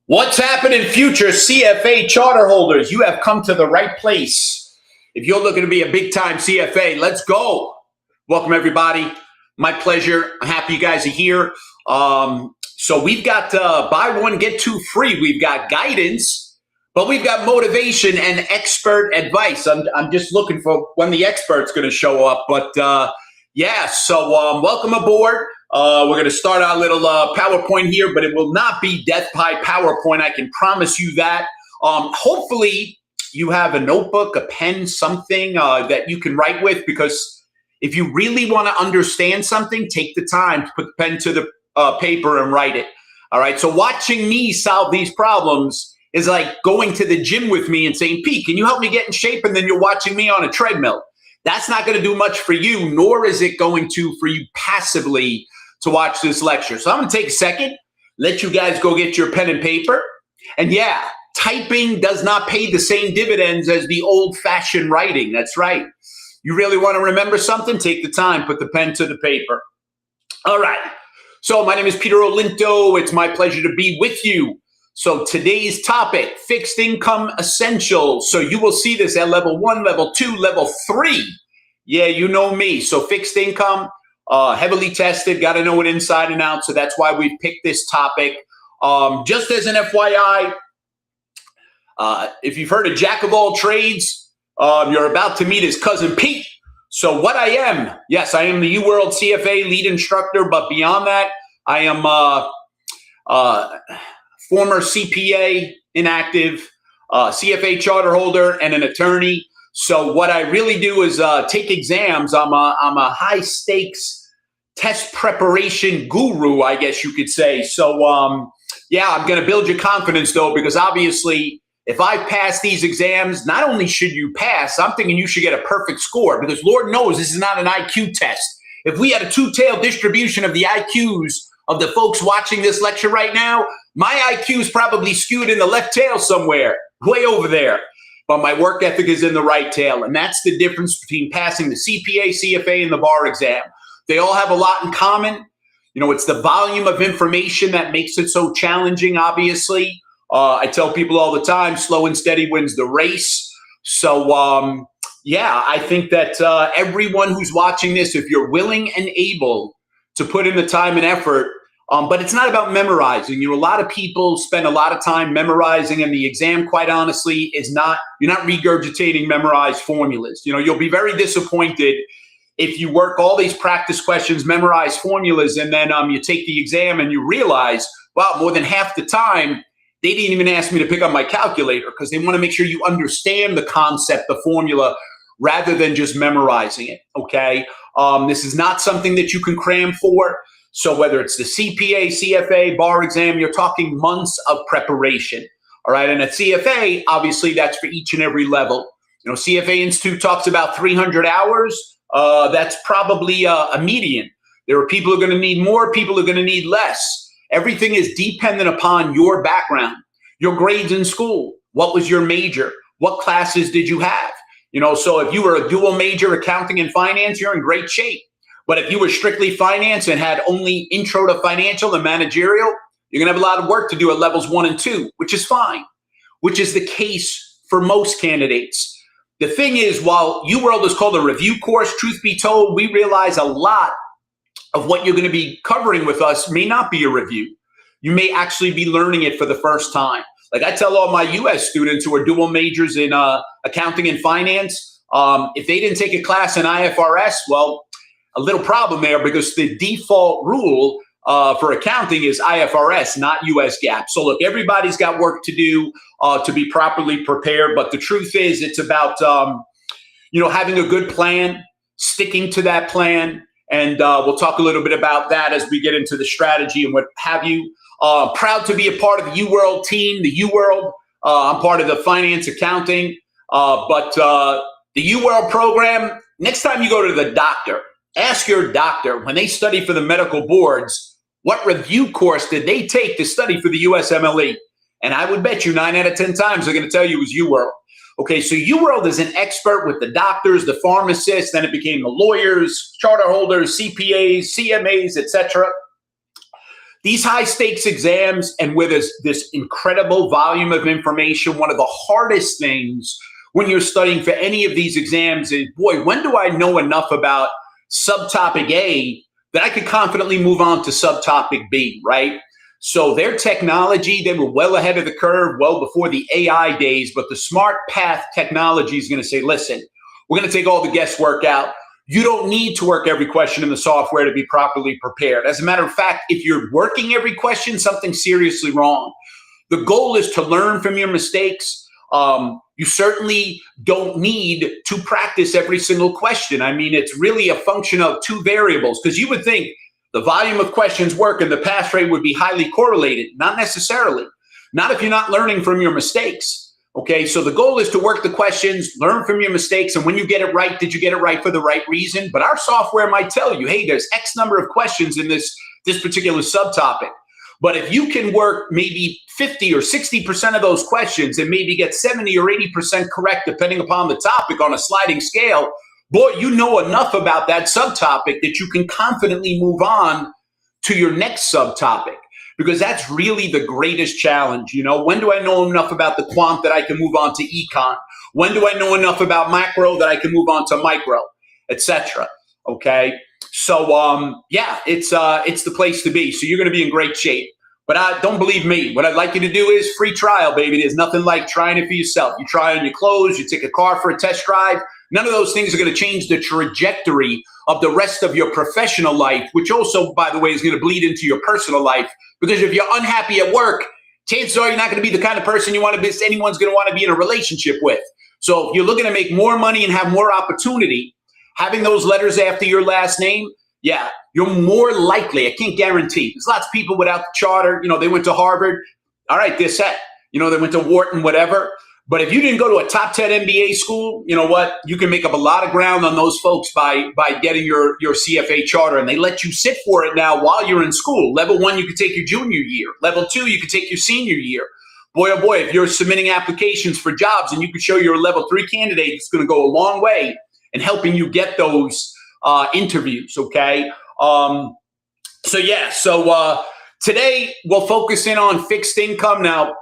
What's happening, future CFA charter holders? You have come to the right place. If you're looking to be a big-time CFA, let's go. Welcome, everybody. My pleasure. I'm happy you guys are here. So we've got buy one, get two free. We've got guidance, but we've got motivation and expert advice. I'm just looking for when the expert's going to show up. But yeah, so welcome aboard. We're going to start our little PowerPoint here, but it will not be death by PowerPoint. I can promise you that. Hopefully you have a notebook, a pen, something that you can write with, because if you really want to understand something, take the time to put the pen to the paper and write it. All right. So watching me solve these problems is like going to the gym with me and saying, Pete, can you help me get in shape? And then you're watching me on a treadmill. That's not going to do much for you, nor is it going to for you passively to watch this lecture. So I'm going to take a second, let you guys go get your pen and paper. And yeah, typing does not pay the same dividends as the old-fashioned writing. That's right. You really want to remember something? Take the time, put the pen to the paper. All right. So my name is Peter Olinto. It's my pleasure to be with you. So today's topic, fixed income essentials. So you will see this at level 1, level 2, level 3. Yeah, you know me. So fixed income, heavily tested, got to know it inside and out. So that's why we picked this topic. Just as an FYI, if you've heard of Jack of all trades, you're about to meet his cousin Pete. So what I am, yes, I am the UWorld CFA lead instructor, but beyond that, I am former CPA, inactive, CFA charter holder, and an attorney. So what I really do is take exams. I'm a high stakes test preparation guru, I guess you could say. So yeah, I'm going to build your confidence though, because obviously if I pass these exams, not only should you pass, I'm thinking you should get a perfect score, because Lord knows this is not an IQ test. If we had a two-tailed distribution of the IQs of the folks watching this lecture right now, my IQ is probably skewed in the left tail somewhere, way over there. But my work ethic is in the right tail. And that's the difference between passing the CPA, CFA, and the bar exam. They all have a lot in common. You know, it's the volume of information that makes it so challenging, obviously. I tell people all the time, slow and steady wins the race. So, yeah, I think that everyone who's watching this, if you're willing and able to put in the time and effort, but it's not about memorizing. You know, a lot of people spend a lot of time memorizing, and the exam, quite honestly, is not, you're not regurgitating memorized formulas. You know, you'll be very disappointed if you work all these practice questions, memorize formulas, and then you take the exam and you realize, wow, more than half the time, they didn't even ask me to pick up my calculator, because they want to make sure you understand the concept, the formula, rather than just memorizing it, okay? This is not something that you can cram for. So whether it's the CPA, CFA, bar exam, you're talking months of preparation, all right? And at CFA, obviously, that's for each and every level. You know, CFA Institute talks about 300 hours. That's probably a median. There are people who are going to need more, people who are going to need less. Everything is dependent upon your background, your grades in school. What was your major? What classes did you have? You know, so if you were a dual major, accounting and finance, you're in great shape. But if you were strictly finance and had only intro to financial and managerial, you're going to have a lot of work to do at levels 1 and 2, which is fine, which is the case for most candidates. The thing is, while UWorld is called a review course, truth be told, we realize a lot of what you're going to be covering with us may not be a review. You may actually be learning it for the first time. Like I tell all my US students who are dual majors in accounting and finance, if they didn't take a class in IFRS, well, a little problem there, because the default rule for accounting is IFRS, not US GAAP. So look, everybody's got work to do to be properly prepared. But the truth is, it's about, you know, having a good plan, sticking to that plan. And we'll talk a little bit about that as we get into the strategy and what have you. Proud to be a part of the UWorld team, the UWorld. I'm part of the finance accounting. But the UWorld program, next time you go to the doctor, ask your doctor, when they study for the medical boards, what review course did they take to study for the USMLE? And I would bet you 9 out of 10 times they're going to tell you it was UWorld. Okay, so UWorld is an expert with the doctors, the pharmacists, then it became the lawyers, charter holders, CPAs, CMAs, etc. these high stakes exams and where there's this incredible volume of information, one of the hardest things when you're studying for any of these exams is, boy, when do I know enough about subtopic A that I could confidently move on to subtopic B, right? So their technology, they were well ahead of the curve, well before the AI days, but the smart path technology is going to say, listen, we're going to take all the guesswork out. You don't need to work every question in the software to be properly prepared. As a matter of fact, if you're working every question, something's seriously wrong. The goal is to learn from your mistakes. You certainly don't need to practice every single question. I mean, it's really a function of two variables, because you would think the volume of questions work and the pass rate would be highly correlated. Not necessarily. Not if you're not learning from your mistakes. Okay, so the goal is to work the questions, learn from your mistakes, and when you get it right, did you get it right for the right reason? But our software might tell you, hey, there's X number of questions in this particular subtopic. But if you can work maybe 50 or 60% of those questions and maybe get 70 or 80% correct, depending upon the topic on a sliding scale, boy, you know enough about that subtopic that you can confidently move on to your next subtopic. Because that's really the greatest challenge. You know, when do I know enough about the quant that I can move on to econ? When do I know enough about macro that I can move on to micro, etc.? Okay, so yeah, it's the place to be. So you're going to be in great shape. But don't believe me. What I'd like you to do is free trial, baby. There's nothing like trying it for yourself. You try on your clothes. You take a car for a test drive. None of those things are going to change the trajectory of the rest of your professional life, which also, by the way, is going to bleed into your personal life. Because if you're unhappy at work, chances are you're not going to be the kind of person you want to be, anyone's going to want to be in a relationship with. So if you're looking to make more money and have more opportunity, having those letters after your last name, yeah, you're more likely. I can't guarantee. There's lots of people without the charter. You know, they went to Harvard. All right, they're set. You know, they went to Wharton, whatever. But if you didn't go to a top 10 MBA school, you know what? You can make up a lot of ground on those folks by getting your CFA charter. And they let you sit for it now while you're in school. Level 1, you could take your junior year. Level 2, you could take your senior year. Boy, oh boy, if you're submitting applications for jobs and you could show you're a level 3 candidate, it's going to go a long way in helping you get those interviews, okay? So today we'll focus in on fixed income. Now,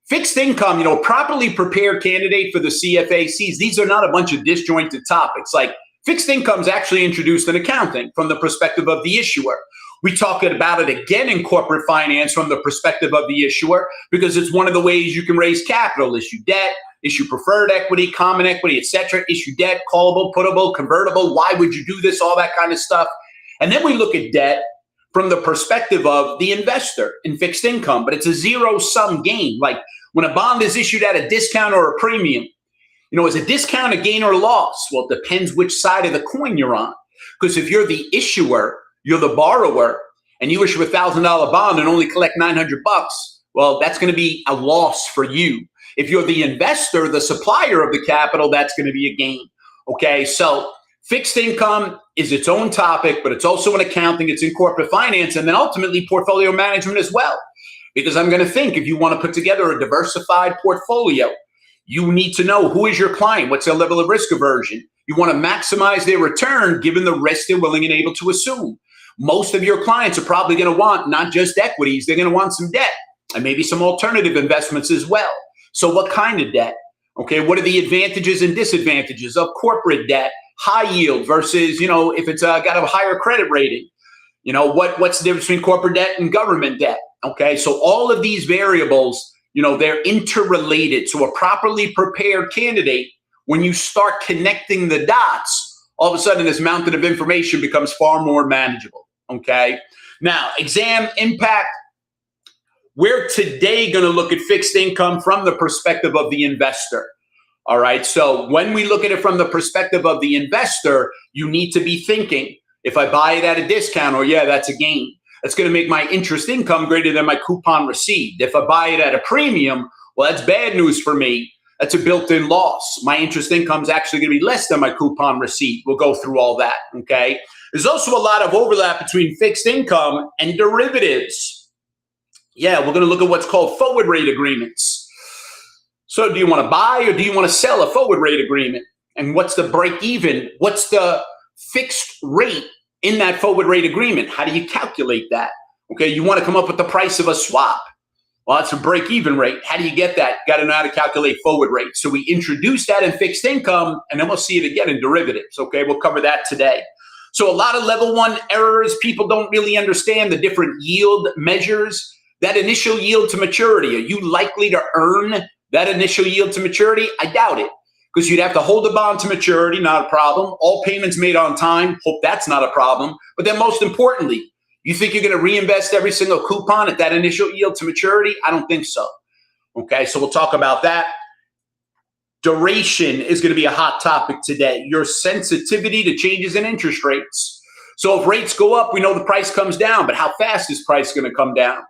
fixed income, you know, properly prepared candidate for the CFACs. These are not a bunch of disjointed topics. Like fixed income is actually introduced in accounting from the perspective of the issuer. We talk about it again in corporate finance from the perspective of the issuer because it's one of the ways you can raise capital, issue debt, issue preferred equity, common equity, etc., issue debt, callable, puttable, convertible. Why would you do this? All that kind of stuff. And then we look at debt from the perspective of the investor in fixed income, but it's a zero-sum game. Like when a bond is issued at a discount or a premium, you know, is a discount a gain or loss? Well, it depends which side of the coin you're on. Because if you're the issuer, you're the borrower, and you issue $1,000 bond and only collect $900, well, that's going to be a loss for you. If you're the investor, the supplier of the capital, that's going to be a gain. Okay, so fixed income is its own topic, but it's also in accounting, it's in corporate finance, and then ultimately portfolio management as well. Because I'm going to think if you want to put together a diversified portfolio, you need to know who is your client, what's their level of risk aversion. You want to maximize their return given the risk they're willing and able to assume. Most of your clients are probably going to want not just equities, they're going to want some debt and maybe some alternative investments as well. So what kind of debt? Okay, what are the advantages and disadvantages of corporate debt, high yield versus, you know, if it's got a higher credit rating? You know, what's the difference between corporate debt and government debt? Okay, so all of these variables, you know, they're interrelated. So a properly prepared candidate, when you start connecting the dots, all of a sudden this mountain of information becomes far more manageable. Okay, now exam impact. We're today going to look at fixed income from the perspective of the investor. All right, so when we look at it from the perspective of the investor, you need to be thinking, if I buy it at a discount, or yeah, that's a gain. That's going to make my interest income greater than my coupon received. If I buy it at a premium, well, that's bad news for me. That's a built-in loss. My interest income is actually going to be less than my coupon receipt. We'll go through all that, okay? There's also a lot of overlap between fixed income and derivatives. Yeah, we're going to look at what's called forward rate agreements. So do you want to buy or do you want to sell a forward rate agreement? And what's the break even? What's the fixed rate in that forward rate agreement? How do you calculate that? Okay, you want to come up with the price of a swap. Well, that's a break-even rate. How do you get that? Got to know how to calculate forward rate. So we introduce that in fixed income, and then we'll see it again in derivatives. Okay, we'll cover that today. So a lot of level one errors, people don't really understand the different yield measures. That initial yield to maturity, are you likely to earn that initial yield to maturity? I doubt it, because you'd have to hold the bond to maturity, not a problem. All payments made on time, hope that's not a problem. But then most importantly, you think you're going to reinvest every single coupon at that initial yield to maturity? I don't think so. Okay, so we'll talk about that. Duration is going to be a hot topic today. Your sensitivity to changes in interest rates. So if rates go up, we know the price comes down, but how fast is price going to come down?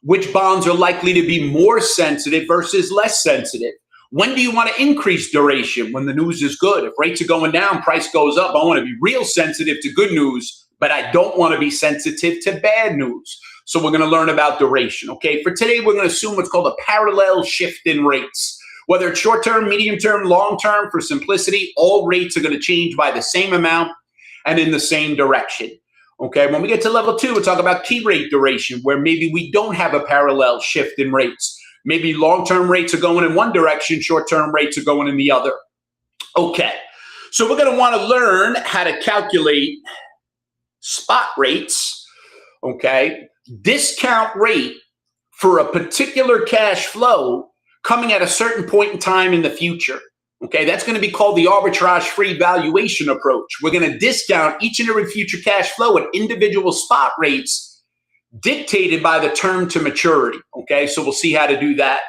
Which bonds are likely to be more sensitive versus less sensitive? When do you want to increase duration? When the news is good. If rates are going down, price goes up. I want to be real sensitive to good news, but I don't want to be sensitive to bad news. So we're going to learn about duration. Okay, for today, we're going to assume what's called a parallel shift in rates. Whether it's short-term, medium-term, long-term, for simplicity, all rates are going to change by the same amount and in the same direction. Okay, when we get to level 2, we'll talk about key rate duration, where maybe we don't have a parallel shift in rates. Maybe long-term rates are going in one direction, short-term rates are going in the other. Okay, so we're going to want to learn how to calculate spot rates, okay, discount rate for a particular cash flow coming at a certain point in time in the future. Okay, that's going to be called the arbitrage-free valuation approach. We're going to discount each and every future cash flow at individual spot rates dictated by the term to maturity. Okay, so we'll see how to do that.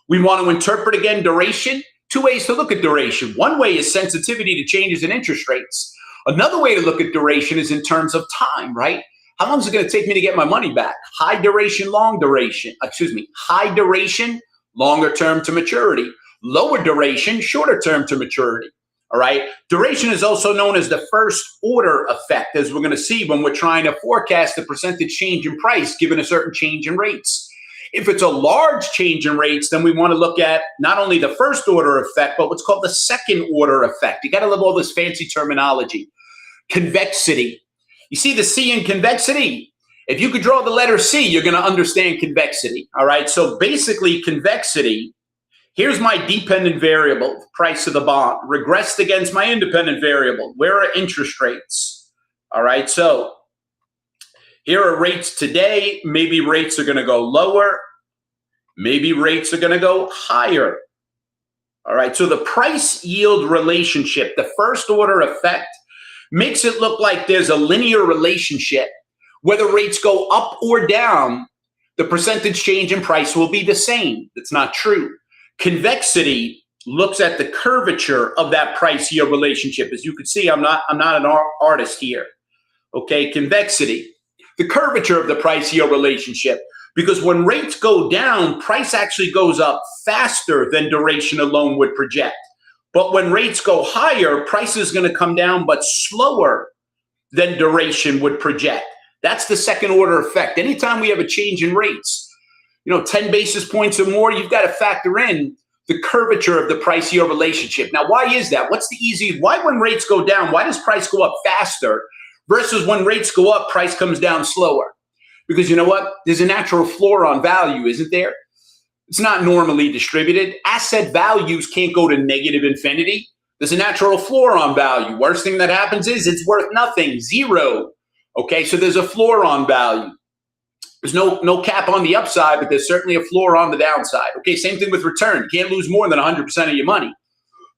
We want to interpret, again, duration. 2 ways to look at duration. One way is sensitivity to changes in interest rates. Another way to look at duration is in terms of time, right? How long is it going to take me to get my money back? High duration, long duration. High duration, longer term to maturity. Lower duration, shorter term to maturity. All right. Duration is also known as the first order effect, as we're going to see when we're trying to forecast the percentage change in price given a certain change in rates. If it's a large change in rates, then we want to look at not only the first order effect, but what's called the second order effect. You got to love all this fancy terminology. Convexity. You see the C in convexity? If you could draw the letter C, you're going to understand convexity. All right. So basically, convexity. Here's my dependent variable, price of the bond, regressed against my independent variable. Where are interest rates? All right, so here are rates today. Maybe rates are going to go lower. Maybe rates are going to go higher. All right, so the price-yield relationship, the first order effect, makes it look like there's a linear relationship. Whether rates go up or down, the percentage change in price will be the same. That's not true. Convexity looks at the curvature of that price-yield relationship. As you can see, I'm not an artist here. Okay, convexity, the curvature of the price-yield relationship. Because when rates go down, price actually goes up faster than duration alone would project. But when rates go higher, price is going to come down, but slower than duration would project. That's the second order effect. Anytime we have a change in rates, 10 basis points or more, you've got to factor in the curvature of the price-yield relationship. Now, why is that? Why when rates go down, why does price go up faster versus when rates go up, price comes down slower? Because you know what? There's a natural floor on value, isn't there? It's not normally distributed. Asset values can't go to negative infinity. There's a natural floor on value. Worst thing that happens is it's worth nothing, zero. Okay, so there's a floor on value. There's no cap on the upside, but there's certainly a floor on the downside. Okay, same thing with return. You can't lose more than 100% of your money.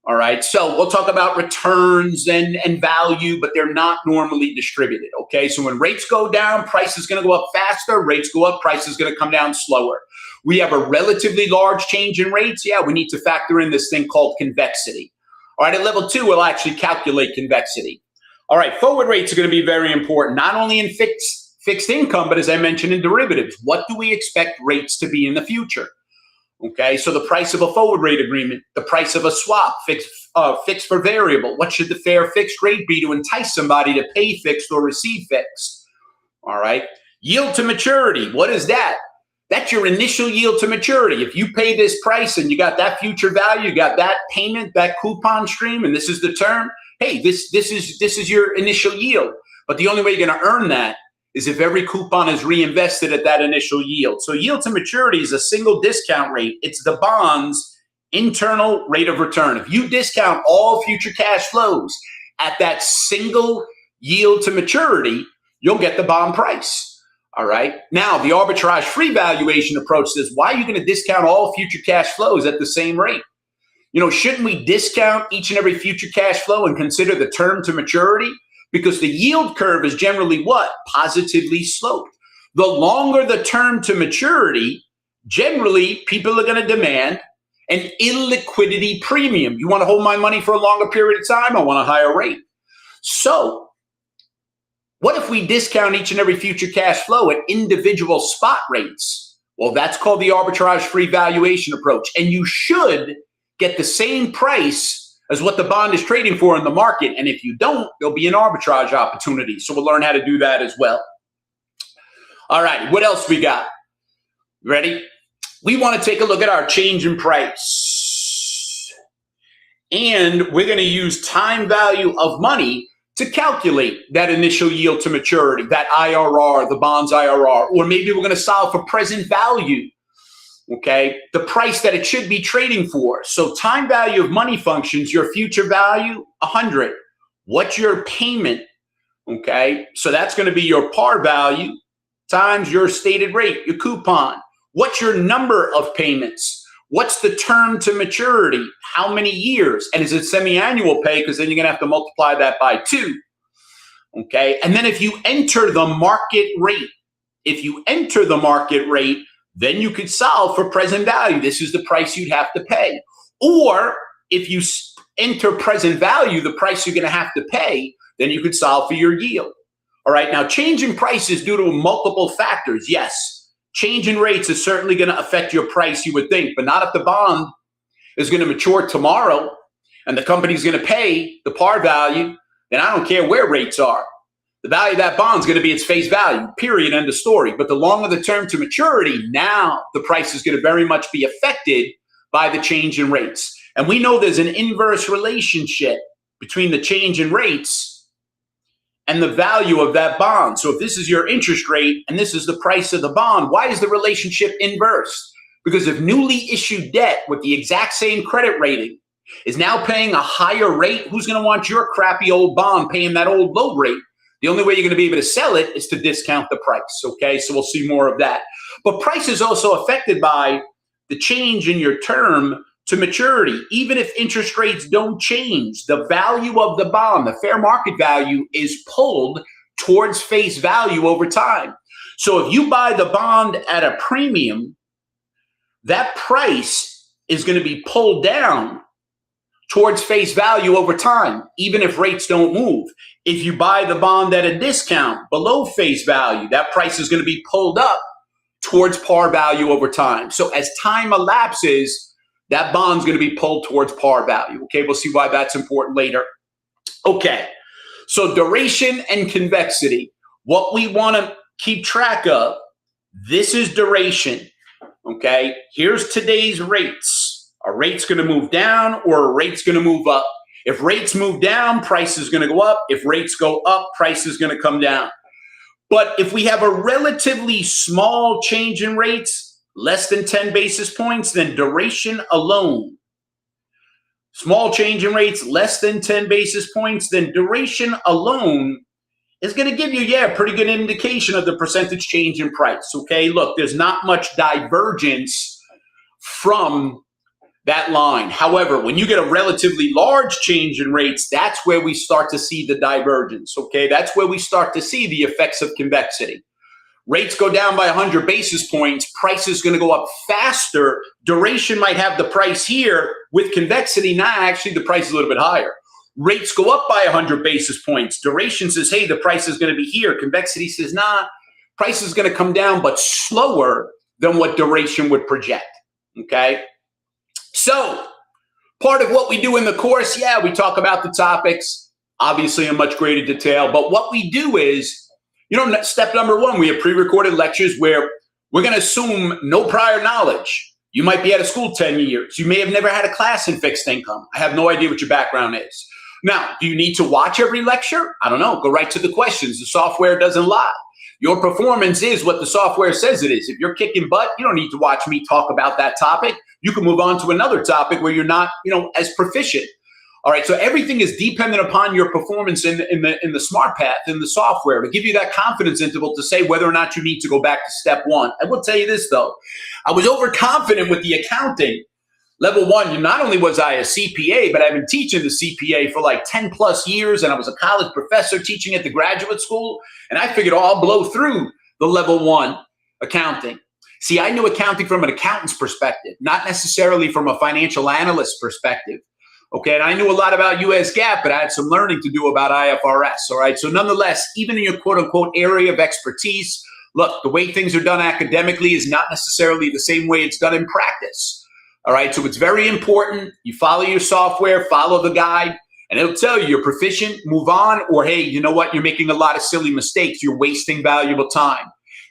All right, so we'll talk about returns and value, but they're not normally distributed. Okay, so when rates go down, price is going to go up faster. Rates go up, price is going to come down slower. We have a relatively large change in rates. Yeah, we need to factor in this thing called convexity. All right, at level 2, we'll actually calculate convexity. All right, forward rates are going to be very important, not only in fixed income, but as I mentioned in derivatives. What do we expect rates to be in the future? Okay, so the price of a forward rate agreement, the price of a swap, fixed for variable. What should the fair fixed rate be to entice somebody to pay fixed or receive fixed? All right, yield to maturity. What is that? That's your initial yield to maturity. If you pay this price and you got that future value, you got that payment, that coupon stream, and this is the term. Hey, this is your initial yield. But the only way you're going to earn that is if every coupon is reinvested at that initial yield. So yield to maturity is a single discount rate. It's the bond's internal rate of return. If you discount all future cash flows at that single yield to maturity, you'll get the bond price. All right. Now, the arbitrage free valuation approach says, why are you going to discount all future cash flows at the same rate? Shouldn't we discount each and every future cash flow and consider the term to maturity? Because the yield curve is generally what? Positively sloped. The longer the term to maturity, generally people are going to demand an illiquidity premium. You want to hold my money for a longer period of time? I want a higher rate. So what if we discount each and every future cash flow at individual spot rates? Well, that's called the arbitrage-free valuation approach. And you should get the same price as what the bond is trading for in the market. And if you don't, there'll be an arbitrage opportunity. So we'll learn how to do that as well. All right, what else we got? Ready? We want to take a look at our change in price. And we're going to use time value of money to calculate that initial yield to maturity, that IRR, the bond's IRR, or maybe we're going to solve for present value, okay, the price that it should be trading for. So time value of money functions, your future value, 100. What's your payment, okay? So that's going to be your par value times your stated rate, your coupon. What's your number of payments? What's the term to maturity? How many years? And is it semi-annual pay? Because then you're going to have to multiply that by 2. Okay. And then if you enter the market rate, then you could solve for present value. This is the price you'd have to pay. Or if you enter present value, the price you're going to have to pay, then you could solve for your yield. All right. Now, change in price is due to multiple factors. Yes. Change in rates is certainly going to affect your price, you would think, but not if the bond is going to mature tomorrow and the company's going to pay the par value, then I don't care where rates are. The value of that bond is going to be its face value, period, end of story. But the longer the term to maturity, now the price is going to very much be affected by the change in rates. And we know there's an inverse relationship between the change in rates and the value of that bond. So if this is your interest rate and this is the price of the bond, why is the relationship inverse? Because if newly issued debt with the exact same credit rating is now paying a higher rate, who's going to want your crappy old bond paying that old low rate? The only way you're going to be able to sell it is to discount the price, okay? So we'll see more of that. But price is also affected by the change in your term to maturity. Even if interest rates don't change, the value of the bond, the fair market value, is pulled towards face value over time. So if you buy the bond at a premium, that price is going to be pulled down towards face value over time, even if rates don't move. If you buy the bond at a discount below face value, that price is going to be pulled up towards par value over time. So as time elapses, that bond's going to be pulled towards par value. Okay, we'll see why that's important later. Okay, so duration and convexity. What we want to keep track of, this is duration. Okay, here's today's rates. Are rates going to move down or are rates going to move up? If rates move down, price is going to go up. If rates go up, price is going to come down. But if we have a relatively small change in rates, less than 10 basis points, then duration alone. Small change in rates, less than 10 basis points, then duration alone is going to give you, a pretty good indication of the percentage change in price. Okay, look, there's not much divergence from that line. However, when you get a relatively large change in rates, that's where we start to see the divergence. Okay, that's where we start to see the effects of convexity. Rates go down by 100 basis points, price is going to go up faster. Duration might have the price here. With convexity, actually the price is a little bit higher. Rates go up by 100 basis points. Duration says, hey, the price is going to be here. Convexity says, price is going to come down, but slower than what duration would project, okay? So part of what we do in the course, we talk about the topics, obviously in much greater detail, but what we do is, step number 1, we have pre-recorded lectures where we're going to assume no prior knowledge. You might be out of school 10 years. You may have never had a class in fixed income. I have no idea what your background is. Now, do you need to watch every lecture? I don't know. Go right to the questions. The software doesn't lie. Your performance is what the software says it is. If you're kicking butt, you don't need to watch me talk about that topic. You can move on to another topic where you're not, as proficient. All right, so everything is dependent upon your performance in the smart path, in the software, to give you that confidence interval to say whether or not you need to go back to step one. I will tell you this, though. I was overconfident with the accounting. Level one, not only was I a CPA, but I've been teaching the CPA for like 10 plus years, and I was a college professor teaching at the graduate school, and I figured, I'll blow through the level one accounting. See, I knew accounting from an accountant's perspective, not necessarily from a financial analyst perspective. Okay, and I knew a lot about US GAAP, but I had some learning to do about IFRS, all right? So nonetheless, even in your quote-unquote area of expertise, look, the way things are done academically is not necessarily the same way it's done in practice, all right? So it's very important. You follow your software, follow the guide, and it'll tell you you're proficient, move on, or hey, you know what? You're making a lot of silly mistakes. You're wasting valuable time.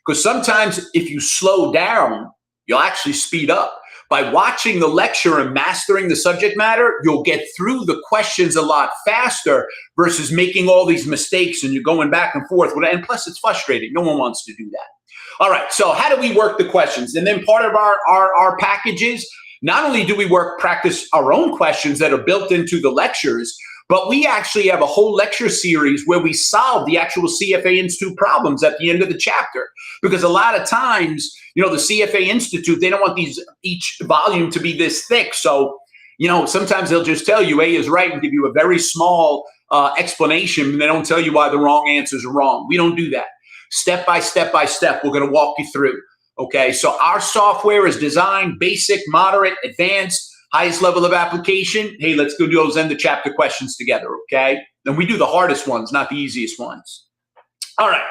Because sometimes if you slow down, you'll actually speed up. By watching the lecture and mastering the subject matter, you'll get through the questions a lot faster versus making all these mistakes and you're going back and forth. And plus, it's frustrating. No one wants to do that. All right, so how do we work the questions? And then part of our packages, not only do we practice our own questions that are built into the lectures, but we actually have a whole lecture series where we solve the actual CFA Institute problems at the end of the chapter. Because a lot of times, the CFA Institute, they don't want each volume to be this thick. So, sometimes they'll just tell you A is right and give you a very small explanation, and they don't tell you why the wrong answers are wrong. We don't do that. Step by step by step, we're going to walk you through. Okay, so our software is designed basic, moderate, advanced, highest level of application. Hey, let's go do those end of chapter questions together, okay? And we do the hardest ones, not the easiest ones. All right.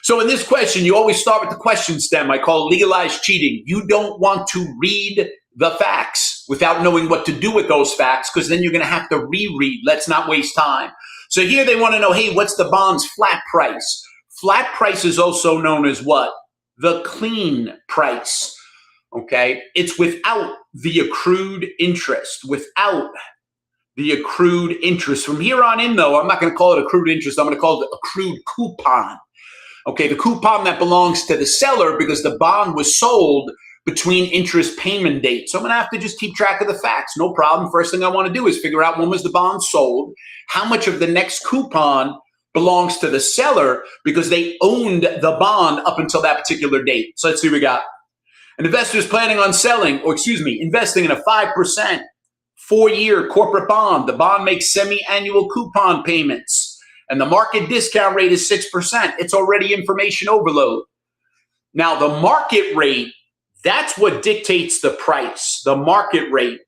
So in this question, you always start with the question stem. I call it legalized cheating. You don't want to read the facts without knowing what to do with those facts, because then you're going to have to reread. Let's not waste time. So here they want to know, hey, what's the bond's flat price? Flat price is also known as what? The clean price. Okay, it's without the accrued interest, without the accrued interest. From here on in, though, I'm not going to call it accrued interest. I'm going to call it the accrued coupon. Okay, the coupon that belongs to the seller because the bond was sold between interest payment dates. So I'm going to have to just keep track of the facts. No problem. First thing I want to do is figure out when was the bond sold, how much of the next coupon belongs to the seller because they owned the bond up until that particular date. So let's see what we got. An investor is planning on investing in a 5% 4-year corporate bond. The bond makes semi-annual coupon payments, and the market discount rate is 6%. It's already information overload. Now, the market rate, that's what dictates the price. The market rate,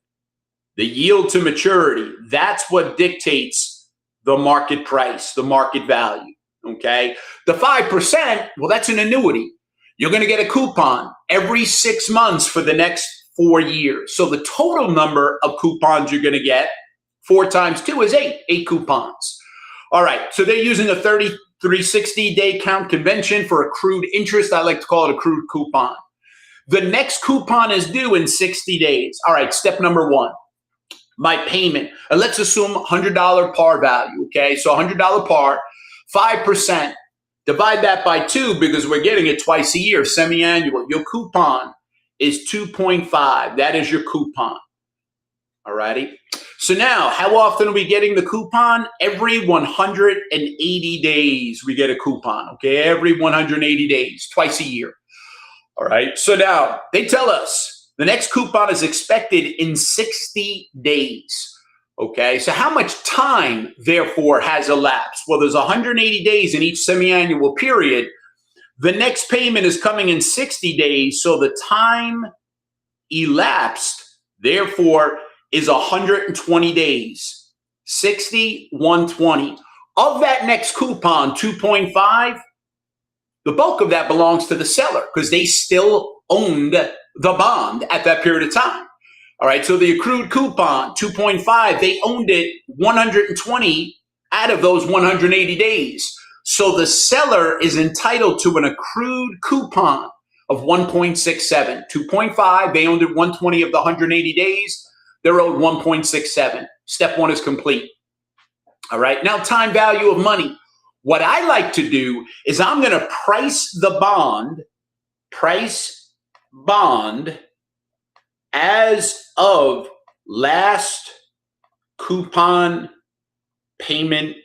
the yield to maturity, that's what dictates the market price, the market value, okay? The 5%, well, that's an annuity. You're going to get a coupon every 6 months for the next 4 years. So the total number of coupons you're going to get, 4 times 2 is 8 coupons. All right, so they're using a 360-day count convention for accrued interest. I like to call it accrued coupon. The next coupon is due in 60 days. All right, step number 1, my payment. Let's assume $100 par value, okay? So $100 par, 5%. Divide that by 2 because we're getting it twice a year, semi-annual. Your coupon is 2.5. That is your coupon. All righty. So now, how often are we getting the coupon? Every 180 days we get a coupon, okay? Every 180 days, twice a year. All right. So now they tell us the next coupon is expected in 60 days. Okay, so how much time, therefore, has elapsed? Well, there's 180 days in each semi-annual period. The next payment is coming in 60 days, so the time elapsed, therefore, is 120 days. 60, 120. Of that next coupon, 2.5, the bulk of that belongs to the seller because they still owned the bond at that period of time. All right, so the accrued coupon, 2.5, they owned it 120 out of those 180 days. So the seller is entitled to an accrued coupon of 1.67. 2.5, they owned it 120 of the 180 days. They're owed 1.67. Step 1 is complete. All right, now time value of money. What I like to do is I'm going to price bond as of last coupon payment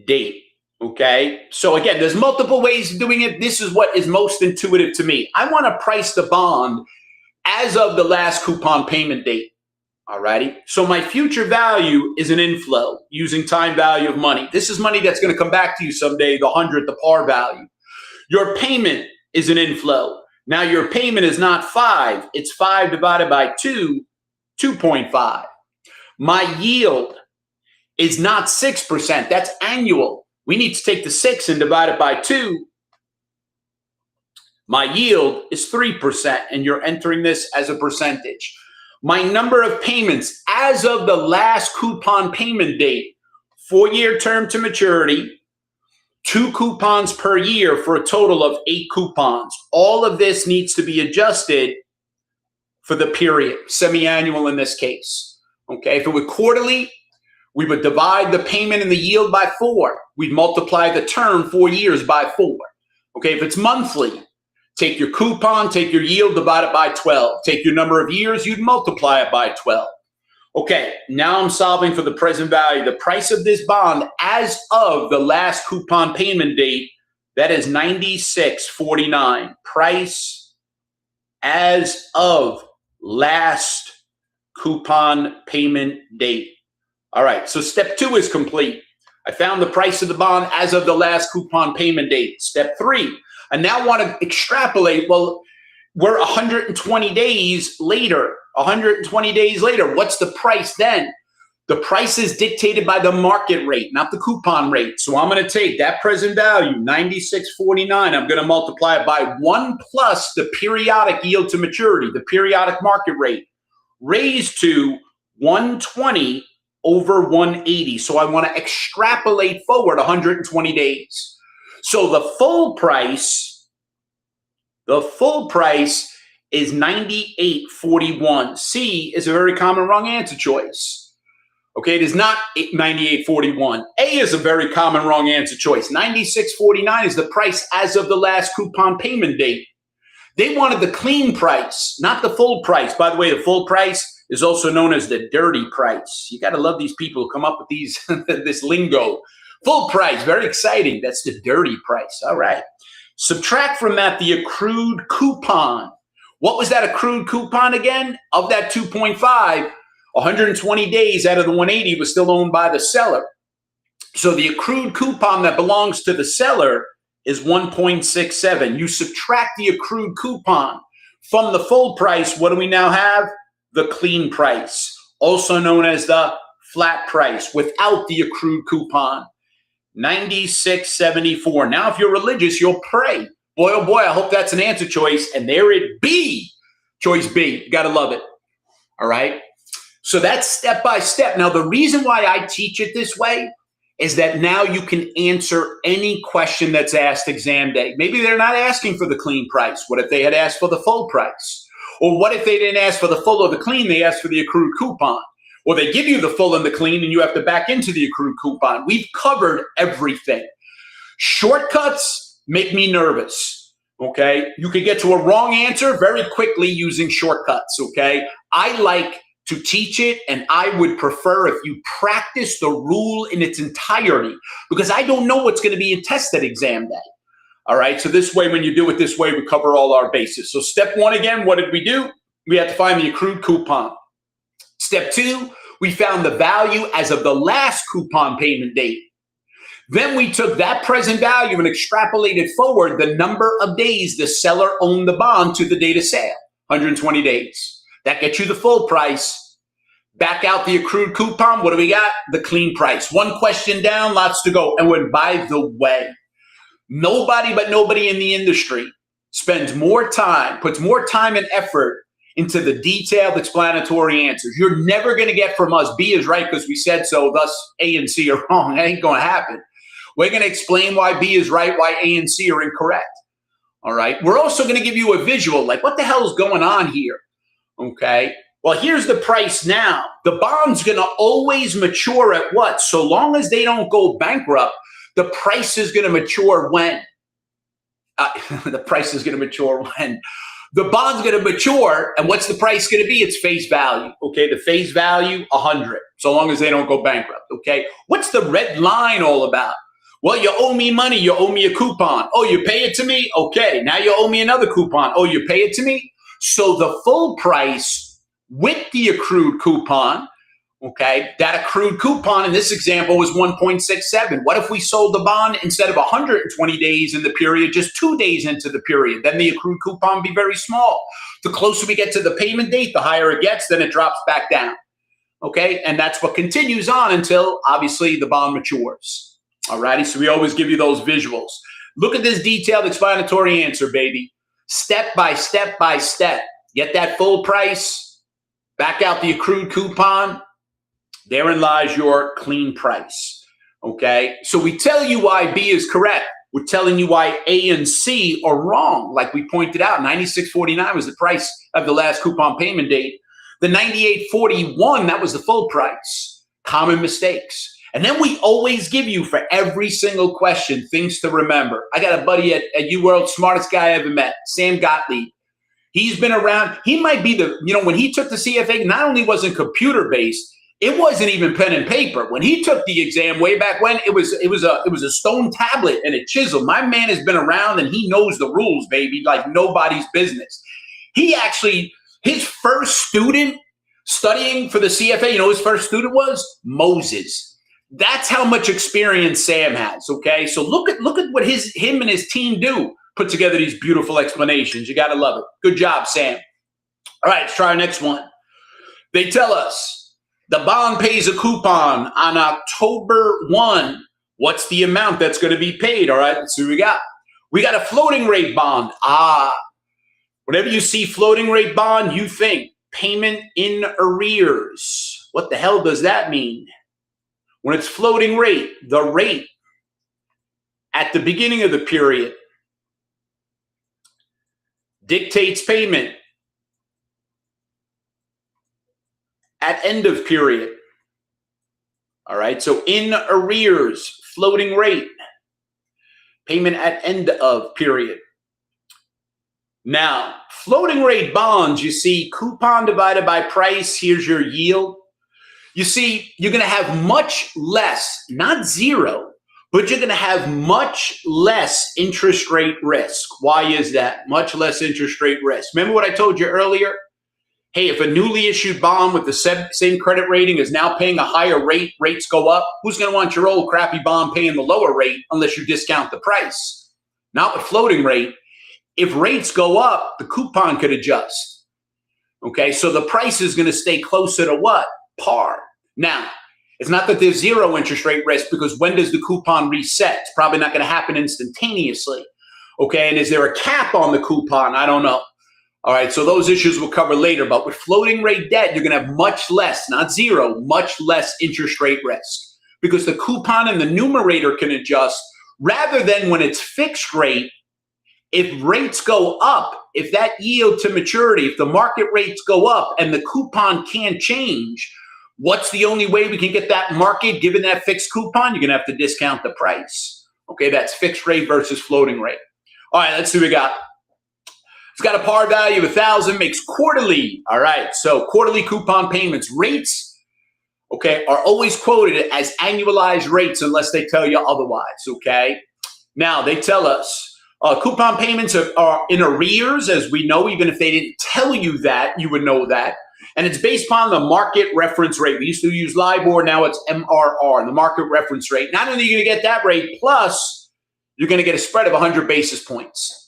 date. Okay. So again, there's multiple ways of doing it. This is what is most intuitive to me. I want to price the bond as of the last coupon payment date. All righty. So my future value is an inflow using time value of money. This is money that's going to come back to you someday, the 100, the par value. Your payment is an inflow. Now your payment is not 5. It's 5 divided by 2, 2.5. My yield is not 6%. That's annual. We need to take the 6 and divide it by 2. My yield is 3%, and you're entering this as a percentage. My number of payments as of the last coupon payment date, 4-year term to maturity, 2 coupons per year for a total of 8 coupons. All of this needs to be adjusted for the period, semi-annual in this case. Okay, if it were quarterly, we would divide the payment and the yield by 4. We'd multiply the term 4 years by 4. Okay, if it's monthly, take your coupon, take your yield, divide it by 12. Take your number of years, you'd multiply it by 12. Okay, now I'm solving for the present value. The price of this bond as of the last coupon payment date, that is $96.49. Price as of last coupon payment date. All right, so step 2 is complete. I found the price of the bond as of the last coupon payment date. Step 3, I now want to extrapolate. Well, we're 120 days later. 120 days later, what's the price then? The price is dictated by the market rate, not the coupon rate. So I'm going to take that present value, $96.49. I'm going to multiply it by 1 plus the periodic yield to maturity, the periodic market rate, raised to 120 over 180. So I want to extrapolate forward 120 days. So the full price is $98.41. C is a very common wrong answer choice. Okay, it is not $98.41. A is a very common wrong answer choice. $96.49 is the price as of the last coupon payment date. They wanted the clean price, not the full price. By the way, the full price is also known as the dirty price. You got to love these people who come up with these this lingo. Full price, very exciting. That's the dirty price. All right. Subtract from that the accrued coupon. What was that accrued coupon again? Of that 2.5, 120 days out of the 180 was still owned by the seller. So the accrued coupon that belongs to the seller is 1.67. You subtract the accrued coupon from the full price. What do we now have? The clean price, also known as the flat price without the accrued coupon. $96.74. Now, if you're religious, you'll pray. Boy, oh boy, I hope that's an answer choice. And there it be. Choice B. You got to love it. All right. So that's step by step. Now, the reason why I teach it this way is that now you can answer any question that's asked exam day. Maybe they're not asking for the clean price. What if they had asked for the full price? Or what if they didn't ask for the full or the clean? They asked for the accrued coupon. Or they give you the full and the clean and you have to back into the accrued coupon. We've covered everything. Shortcuts make me nervous, okay? You could get to a wrong answer very quickly using shortcuts, okay? I like to teach it, and I would prefer if you practice the rule in its entirety, because I don't know what's going to be in test at exam day. All right, so this way, when you do it this way, we cover all our bases. So step 1 again, what did we do? We had to find the accrued coupon. Step 2, we found the value as of the last coupon payment date. Then we took that present value and extrapolated forward the number of days the seller owned the bond to the date of sale, 120 days. That gets you the full price. Back out the accrued coupon. What do we got? The clean price. One question down, lots to go. And when, by the way, nobody in the industry spends more time, puts more time and effort into the detailed explanatory answers. You're never going to get from us, B is right because we said so, thus A and C are wrong. That ain't going to happen. We're going to explain why B is right, why A and C are incorrect. All right. We're also going to give you a visual, like what the hell is going on here? Okay. Well, here's the price now. The bond's going to always mature at what? So long as they don't go bankrupt, The price is going to mature when? The price is going to mature when? The bond's going to mature, and what's the price going to be? It's face value, okay? The face value, 100, so long as they don't go bankrupt, okay? What's the red line all about? Well, you owe me money. You owe me a coupon. Oh, you pay it to me? Okay, now you owe me another coupon. Oh, you pay it to me? So the full price with the accrued coupon, okay, that accrued coupon in this example was 1.67. What if we sold the bond instead of 120 days in the period, just 2 days into the period? Then the accrued coupon would be very small. The closer we get to the payment date, the higher it gets, then it drops back down, okay? And that's what continues on until, obviously, the bond matures. All righty, so we always give you those visuals. Look at this detailed explanatory answer, baby. Step by step by step. Get that full price, back out the accrued coupon. Therein lies your clean price, okay? So we tell you why B is correct. We're telling you why A and C are wrong. Like we pointed out, 96.49 was the price of the last coupon payment date. The 98.41, that was the full price. Common mistakes. And then we always give you, for every single question, things to remember. I got a buddy at UWorld, smartest guy I ever met, Sam Gottlieb. He's been around. He might be the, when he took the CFA, not only wasn't computer-based, it wasn't even pen and paper. When he took the exam way back when, it was a stone tablet and a chisel. My man has been around and he knows the rules, baby, like nobody's business. He actually, his first student studying for the CFA, his first student was Moses. That's how much experience Sam has, okay? So look at what him and his team do. Put together these beautiful explanations. You got to love it. Good job, Sam. All right, let's try our next one. They tell us the bond pays a coupon on October 1. What's the amount that's going to be paid? All right, let's see what we got. We got a floating rate bond. Whenever you see floating rate bond, you think payment in arrears. What the hell does that mean? When it's floating rate, the rate at the beginning of the period dictates payment at end of period. All right, so in arrears, floating rate, payment at end of period. Now, floating rate bonds, you see coupon divided by price, here's your yield. You see, you're going to have much less, not zero, but you're going to have much less interest rate risk. Why is that? Much less interest rate risk. Remember what I told you earlier? Hey, if a newly issued bond with the same credit rating is now paying a higher rate, rates go up, who's going to want your old crappy bond paying the lower rate unless you discount the price? Not with floating rate. If rates go up, the coupon could adjust. Okay, so the price is going to stay closer to what? Par. Now, it's not that there's zero interest rate risk, because when does the coupon reset? It's probably not going to happen instantaneously. Okay, and is there a cap on the coupon? I don't know. All right, so those issues we'll cover later. But with floating rate debt, you're going to have much less, not zero, much less interest rate risk, because the coupon in the numerator can adjust rather than when it's fixed rate. If rates go up, if that yield to maturity, if the market rates go up and the coupon can't change, what's the only way we can get that market given that fixed coupon? You're going to have to discount the price. Okay, that's fixed rate versus floating rate. All right, let's see what we got. It's got a par value of 1,000, makes quarterly. All right, so quarterly coupon payments. Rates, okay, are always quoted as annualized rates unless they tell you otherwise, okay? Now, they tell us coupon payments are in arrears, as we know. Even if they didn't tell you that, you would know that. And it's based upon the market reference rate. We used to use LIBOR, now it's MRR, the market reference rate. Not only are you going to get that rate, plus you're going to get a spread of 100 basis points.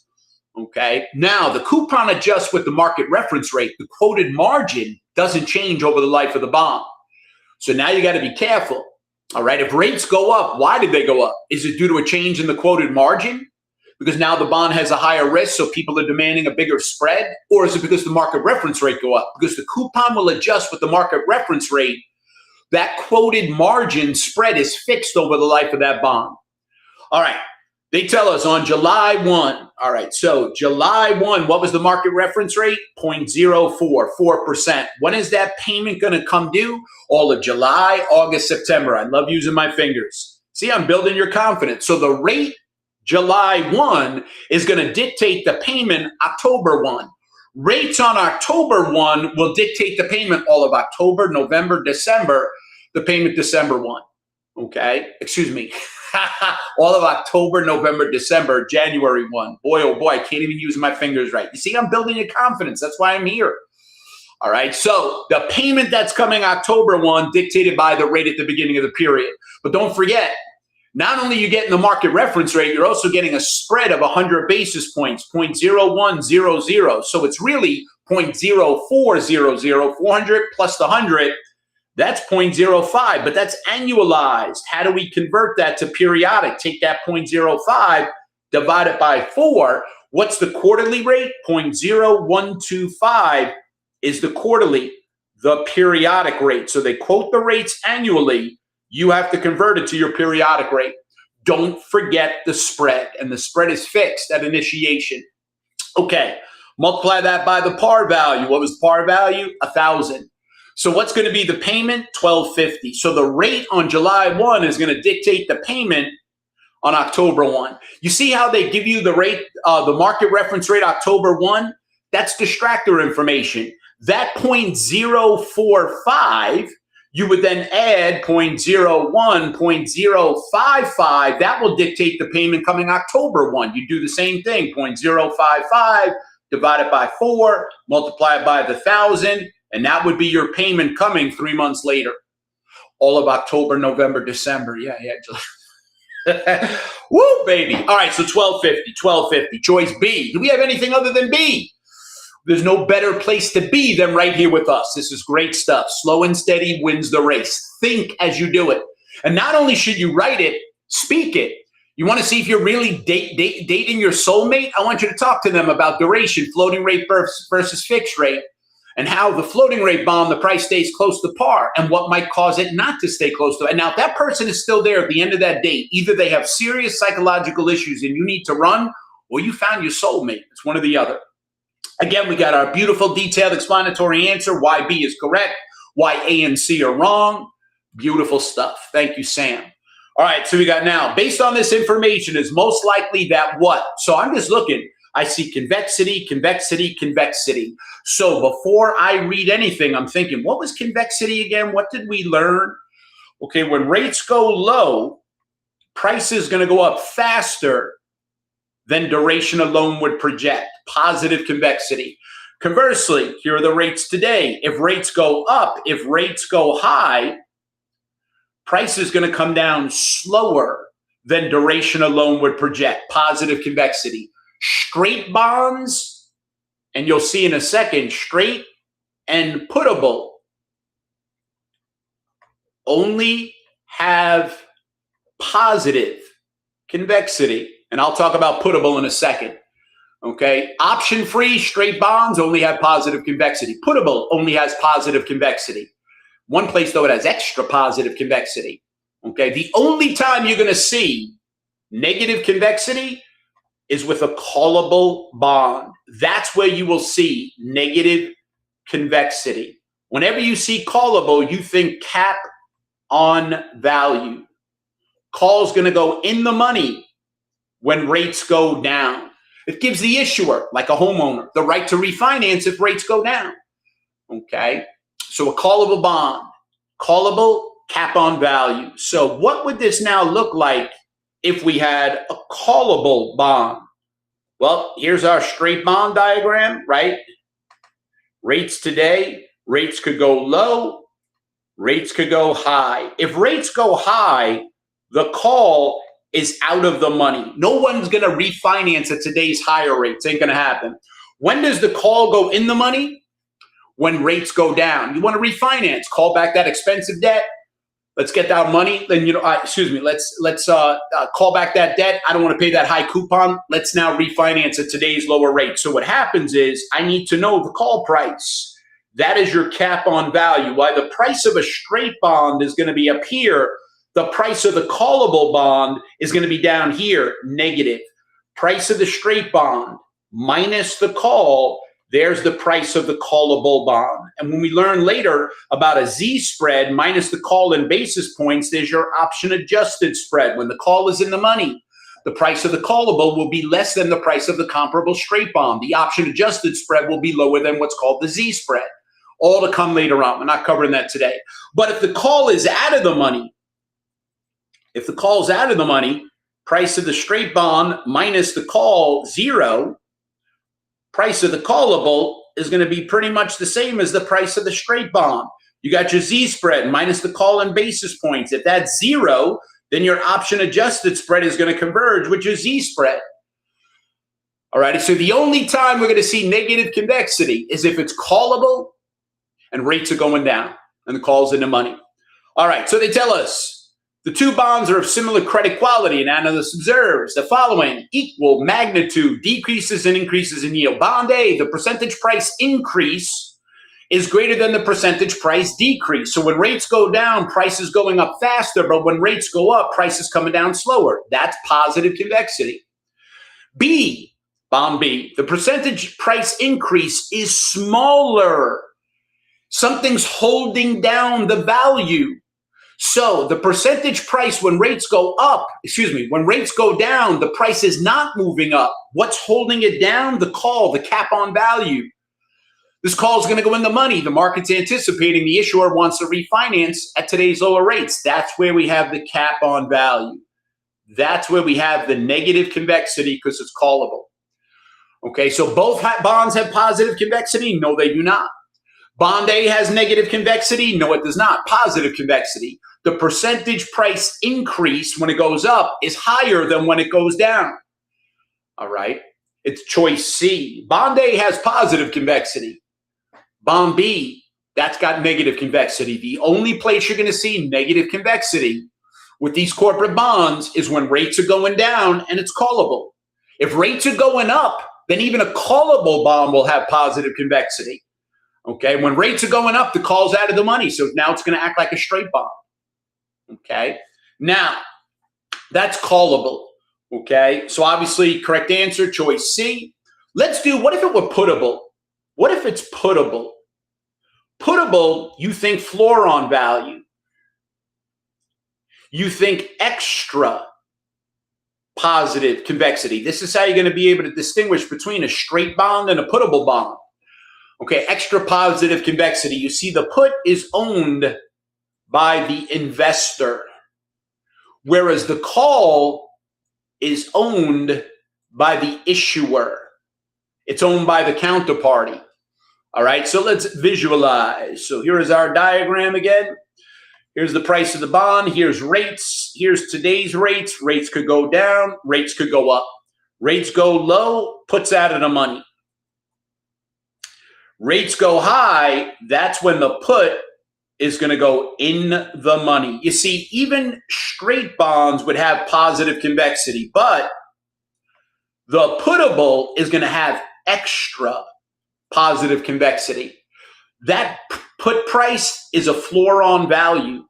Okay, now the coupon adjusts with the market reference rate. The quoted margin doesn't change over the life of the bond. So now you got to be careful. All right, if rates go up, why did they go up? Is it due to a change in the quoted margin? Because now the bond has a higher risk, so people are demanding a bigger spread? Or is it because the market reference rate go up? Because the coupon will adjust with the market reference rate. That quoted margin spread is fixed over the life of that bond. All right, they tell us on July 1. All right, so July 1, what was the market reference rate? 0.04, 4%. When is that payment going to come due? All of July, August, September. I love using my fingers. See, I'm building your confidence. So the rate July 1 is going to dictate the payment October 1. Rates on October 1 will dictate the payment all of October, November, December, the payment December 1. Okay, excuse me. All of October, November, December, January 1. Boy, oh boy, I can't even use my fingers right. You see, I'm building your confidence. That's why I'm here. All right, so the payment that's coming October 1 dictated by the rate at the beginning of the period. But don't forget, not only are you getting the market reference rate, you're also getting a spread of 100 basis points, 0.0100. So it's really 0.0400, 400 plus the 100. That's 0.05, but that's annualized. How do we convert that to periodic? Take that 0.05, divide it by 4. What's the quarterly rate? 0.0125 is the quarterly, the periodic rate. So they quote the rates annually. You have to convert it to your periodic rate. Don't forget the spread, and the spread is fixed at initiation. Okay, multiply that by the par value. What was par value? 1,000. So what's going to be the payment? $1,250. So the rate on July 1 is going to dictate the payment on October 1. You see how they give you the rate, the market reference rate October 1? That's distractor information. That 0.045, you would then add 0.01, 0.055. That will dictate the payment coming October 1. You do the same thing, 0.055, divide it by 4, multiply it by the 1,000, and that would be your payment coming 3 months later. All of October, November, December. Yeah. Woo, baby. All right, so $1,250. Choice B. Do we have anything other than B? There's no better place to be than right here with us. This is great stuff. Slow and steady wins the race. Think as you do it. And not only should you write it, speak it. You want to see if you're really dating your soulmate? I want you to talk to them about duration, floating rate versus fixed rate, and how the floating rate bond, the price stays close to par, and what might cause it not to stay close to it. And now if that person is still there at the end of that date, either they have serious psychological issues and you need to run, or you found your soulmate. It's one or the other. Again, we got our beautiful detailed explanatory answer, why B is correct, why A and C are wrong. Beautiful stuff. Thank you, Sam. All right, so we got now, based on this information, is most likely that what? So I'm just looking. I see convexity, convexity, convexity. So before I read anything, I'm thinking, what was convexity again? What did we learn? Okay, when rates go low, price is going to go up faster than duration alone would project. Positive convexity. Conversely, here are the rates today. If rates go up, if rates go high, price is going to come down slower than duration alone would project. Positive convexity. Straight bonds, and you'll see in a second, straight and puttable only have positive convexity. And I'll talk about puttable in a second. Okay, option-free straight bonds only have positive convexity. Puttable only has positive convexity. One place, though, it has extra positive convexity. Okay, the only time you're going to see negative convexity is with a callable bond. That's where you will see negative convexity. Whenever you see callable, you think cap on value. Call is going to go in the money when rates go down. It gives the issuer, like a homeowner, the right to refinance if rates go down. Okay, so a callable bond, callable, cap on value. So what would this now look like if we had a callable bond? Well, here's our straight bond diagram, right? Rates today, rates could go low, rates could go high. If rates go high, the call is out of the money. No one's going to refinance at today's higher rates. Ain't going to happen. When does the call go in the money? When rates go down. You want to refinance, call back that expensive debt. Let's get that money. Then, let's call back that debt. I don't want to pay that high coupon. Let's now refinance at today's lower rate. So what happens is I need to know the call price. That is your cap on value. Why the price of a straight bond is going to be up here, the price of the callable bond is going to be down here, negative. Price of the straight bond minus the call, there's the price of the callable bond. And when we learn later about a Z spread minus the call in basis points, there's your option adjusted spread. When the call is in the money, the price of the callable will be less than the price of the comparable straight bond. The option adjusted spread will be lower than what's called the Z spread. All to come later on. We're not covering that today. But if the call is out of the money, price of the straight bond minus the call, 0, price of the callable is going to be pretty much the same as the price of the straight bond. You got your Z spread minus the call and basis points. If that's 0, then your option adjusted spread is going to converge with your Z spread. All right, so the only time we're going to see negative convexity is if it's callable and rates are going down and the call's in the money. All right, so they tell us the two bonds are of similar credit quality, and analyst observes the following: equal magnitude decreases and increases in yield. Bond A, the percentage price increase is greater than the percentage price decrease. So when rates go down, price is going up faster, but when rates go up, price is coming down slower. That's positive convexity. B, bond B, the percentage price increase is smaller. Something's holding down the value. So the percentage price when rates go up, when rates go down, the price is not moving up. What's holding it down? The call, the cap on value. This call is going to go in the money. The market's anticipating the issuer wants to refinance at today's lower rates. That's where we have the cap on value. That's where we have the negative convexity because it's callable. Okay, so both bonds have positive convexity? No, they do not. Bond A has negative convexity? No, it does not. Positive convexity. The percentage price increase when it goes up is higher than when it goes down. All right. It's choice C. Bond A has positive convexity. Bond B, that's got negative convexity. The only place you're going to see negative convexity with these corporate bonds is when rates are going down and it's callable. If rates are going up, then even a callable bond will have positive convexity. Okay, when rates are going up, the call's out of the money. So now it's going to act like a straight bond. Okay, now that's callable. Okay, so obviously correct answer, choice C. Let's do, what if it were puttable? What if it's puttable? Puttable, you think floor on value. You think extra positive convexity. This is how you're going to be able to distinguish between a straight bond and a puttable bond. Okay, extra positive convexity. You see the put is owned by the investor, whereas the call is owned by the issuer. It's owned by the counterparty. All right, so let's visualize. So here is our diagram again. Here's the price of the bond. Here's rates. Here's today's rates. Rates could go down. Rates could go up. Rates go low, puts out of the money. Rates go high, that's when the put is going to go in the money. You see, even straight bonds would have positive convexity, but the puttable is going to have extra positive convexity. That put price is a floor on value,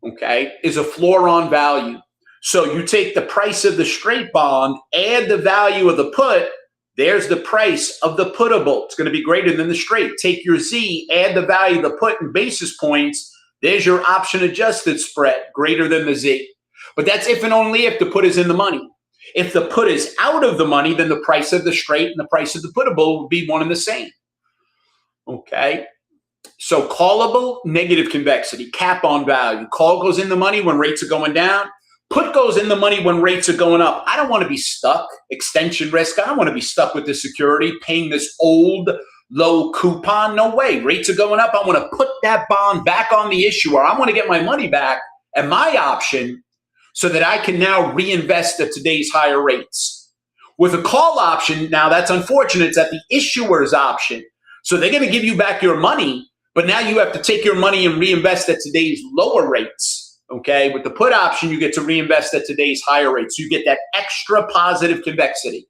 okay, is a floor on value. So you take the price of the straight bond, add the value of the put, there's the price of the puttable. It's going to be greater than the straight. Take your Z, add the value of the put in basis points. There's your option adjusted spread, greater than the Z. But that's if and only if the put is in the money. If the put is out of the money, then the price of the straight and the price of the puttable would be one and the same. Okay. So callable, negative convexity, cap on value. Call goes in the money when rates are going down. Put goes in the money when rates are going up. I don't want to be stuck. Extension risk. I don't want to be stuck with this security, paying this old low coupon. No way. Rates are going up. I want to put that bond back on the issuer. I want to get my money back at my option so that I can now reinvest at today's higher rates. With a call option, now that's unfortunate. It's at the issuer's option. So they're going to give you back your money, but now you have to take your money and reinvest at today's lower rates. Okay, with the put option, you get to reinvest at today's higher rates. So you get that extra positive convexity.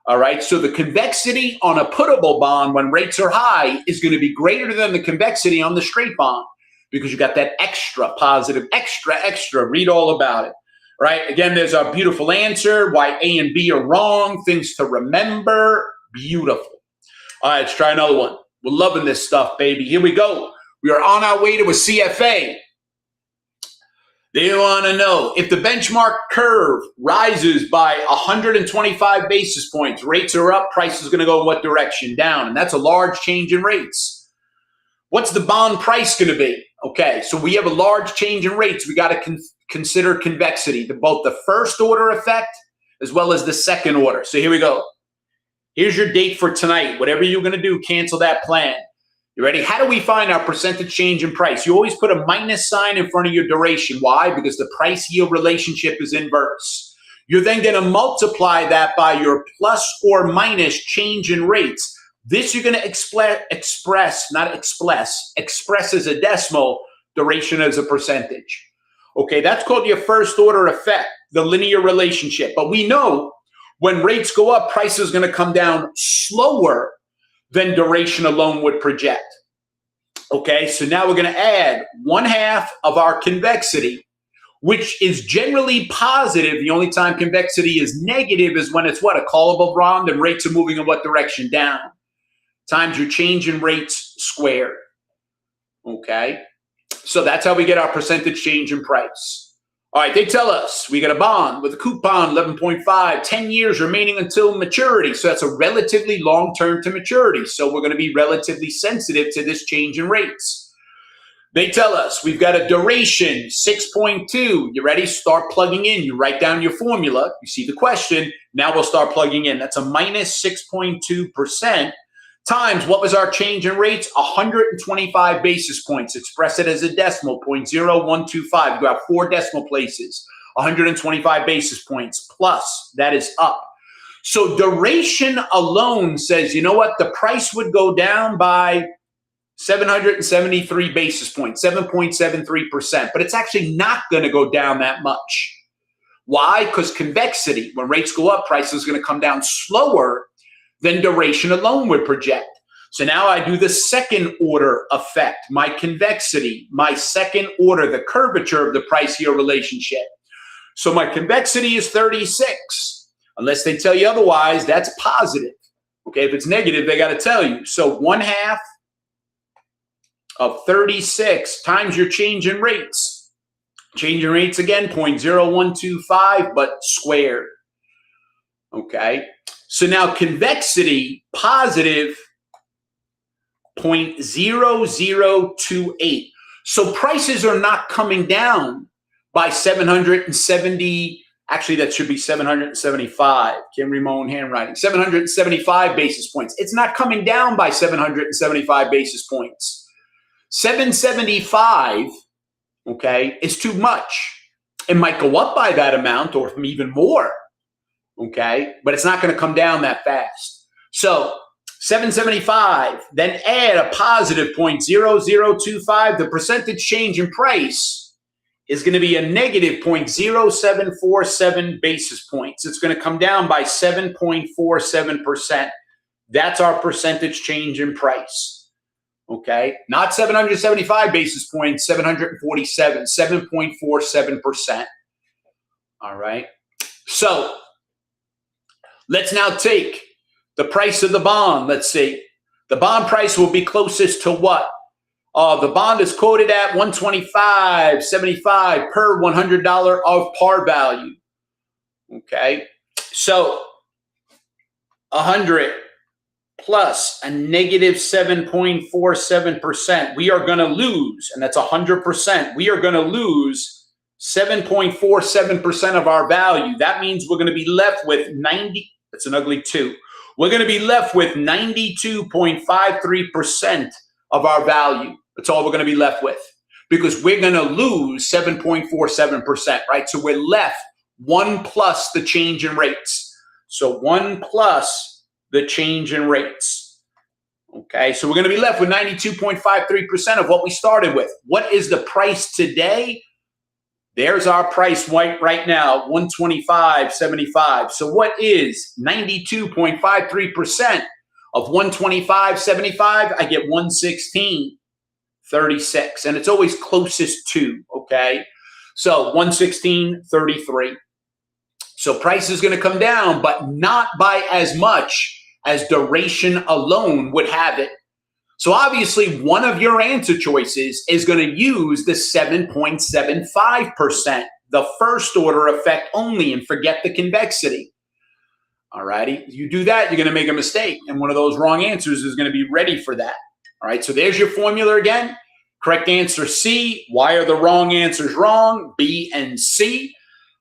All right, so the convexity on a puttable bond when rates are high is going to be greater than the convexity on the straight bond because you got that extra positive, extra. Read all about it. All right, again, there's our beautiful answer, why A and B are wrong, things to remember. Beautiful. All right, let's try another one. We're loving this stuff, baby. Here we go. We are on our way to a CFA. They want to know if the benchmark curve rises by 125 basis points, rates are up, price is going to go in what direction? Down. And that's a large change in rates. What's the bond price going to be? Okay, so we have a large change in rates. We got to consider convexity, both the first order effect as well as the second order. So here we go. Here's your date for tonight. Whatever you're going to do, cancel that plan. You ready? How do we find our percentage change in price? You always put a minus sign in front of your duration. Why? Because the price-yield relationship is inverse. You're then going to multiply that by your plus or minus change in rates. This you're going to express as a decimal, duration as a percentage. Okay, that's called your first order effect, the linear relationship. But we know when rates go up, price is going to come down slower than duration alone would project. Okay, so now we're going to add 1/2 of our convexity, which is generally positive. The only time convexity is negative is when it's what? A callable bond and rates are moving in what direction? Down. Times your change in rates squared. Okay, so that's how we get our percentage change in price. All right, they tell us we got a bond with a coupon 11.5, 10 years remaining until maturity. So that's a relatively long term to maturity. So we're going to be relatively sensitive to this change in rates. They tell us we've got a duration 6.2. You ready? Start plugging in. You write down your formula. You see the question. Now we'll start plugging in. That's a minus 6.2%. Times, what was our change in rates? 125 basis points. Express it as a decimal, 0.0125. You got 4 decimal places, 125 basis points plus. That is up. So duration alone says, you know what? The price would go down by 773 basis points, 7.73%. But it's actually not going to go down that much. Why? Because convexity, when rates go up, price is going to come down slower than duration alone would project. So now I do the second order effect, my convexity, my second order, the curvature of the price-yield relationship. So my convexity is 36. Unless they tell you otherwise, that's positive. Okay, if it's negative, they got to tell you. So 1/2 of 36 times your change in rates. Change in rates again, 0.0125, but squared. Okay. So now convexity, positive 0.0028. So prices are not coming down by 770. Actually, that should be 775. Kim Ramon handwriting. 775 basis points. It's not coming down by 775 basis points. 775, okay, is too much. It might go up by that amount or even more. Okay, but it's not going to come down that fast. So 775, then add a positive 0.0025. The percentage change in price is going to be a negative 0.0747 basis points. It's going to come down by 7.47%. That's our percentage change in price. Okay, not 775 basis points, 747, 7.47%. All right, so let's now take the price of the bond. Let's see. The bond price will be closest to what? The bond is quoted at $125.75 per $100 of par value. Okay. So 100 plus a negative 7.47%. We are going to lose, and that's 100%. We are going to lose 7.47% of our value. That means we're going to be left with 90. That's an ugly 2. We're going to be left with 92.53% of our value. That's all we're going to be left with because we're going to lose 7.47%, right? So we're left 1 plus the change in rates. So 1 plus the change in rates. Okay, so we're going to be left with 92.53% of what we started with. What is the price today? There's our price right now, $125.75. So what is 92.53% of $125.75? I get $116.36, and it's always closest to, okay? So $116.33. So price is going to come down, but not by as much as duration alone would have it. So obviously one of your answer choices is going to use the 7.75%, the first order effect only, and forget the convexity. All righty. You do that, you're going to make a mistake. And one of those wrong answers is going to be ready for that. All right. So there's your formula again. Correct answer C. Why are the wrong answers wrong? B and C.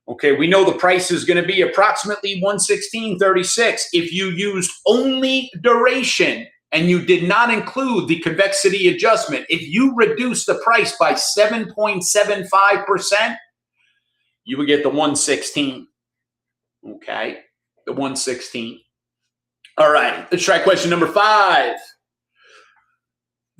Okay. We know the price is going to be approximately 116.36. If you used only duration and you did not include the convexity adjustment, if you reduce the price by 7.75%, you would get the 116. Okay. The 116. All right, let's try question number 5.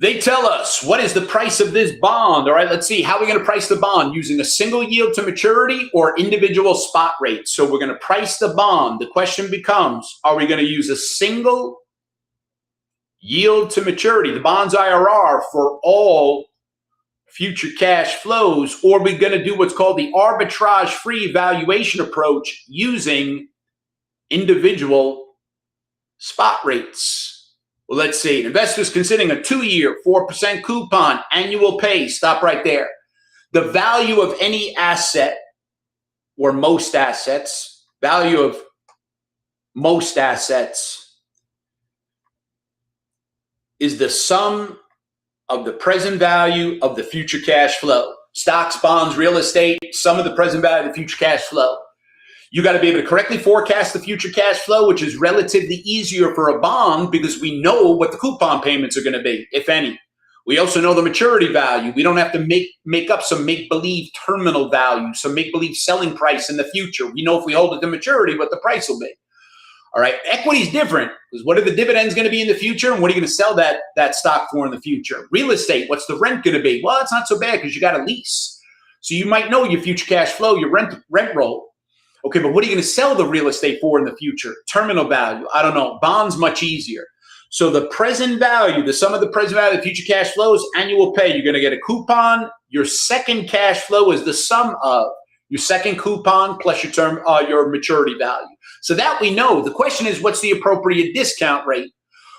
They tell us, what is the price of this bond? All right, let's see. How are we going to price the bond? Using a single yield to maturity or individual spot rates? So we're going to price the bond. The question becomes, are we going to use a single yield to maturity, the bond's IRR, for all future cash flows, or are we going to do what's called the arbitrage-free valuation approach using individual spot rates? Well, let's see. Investors considering a 2-year, 4% coupon, annual pay. Stop right there. The value of any asset or most assets, value of most assets is the sum of the present value of the future cash flow. Stocks, bonds, real estate, sum of the present value of the future cash flow. You got to be able to correctly forecast the future cash flow, which is relatively easier for a bond because we know what the coupon payments are going to be, if any. We also know the maturity value. We don't have to make up some make-believe terminal value, some make-believe selling price in the future. We know if we hold it to maturity what the price will be. All right, equity is different because what are the dividends going to be in the future, and what are you going to sell that stock for in the future? Real estate, what's the rent going to be? Well, it's not so bad because you got a lease. So you might know your future cash flow, your rent roll. Okay, but what are you going to sell the real estate for in the future? Terminal value, I don't know. Bonds, much easier. So the present value, the sum of the present value of the future cash flows, annual pay. You're going to get a coupon. Your second cash flow is the sum of your second coupon plus your maturity value. So that we know. The question is, what's the appropriate discount rate?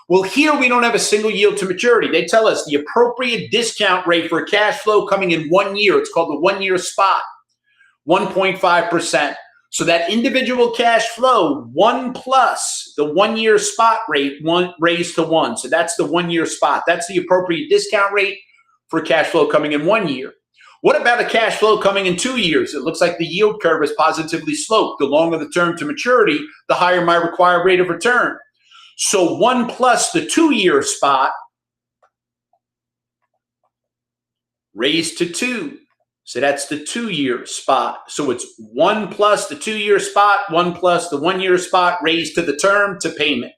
Well, here we don't have a single yield to maturity. They tell us the appropriate discount rate for a cash flow coming in 1 year. It's called the 1-year spot, 1.5%. So that individual cash flow, 1 plus the 1-year spot rate, 1 raised to 1. So that's the 1-year spot. That's the appropriate discount rate for cash flow coming in 1 year. What about a cash flow coming in 2 years? It looks like the yield curve is positively sloped. The longer the term to maturity, the higher my required rate of return. So 1 plus the 2-year spot raised to 2. So that's the 2-year spot. So it's 1 plus the 2-year spot, 1 plus the 1-year spot raised to the term to payment.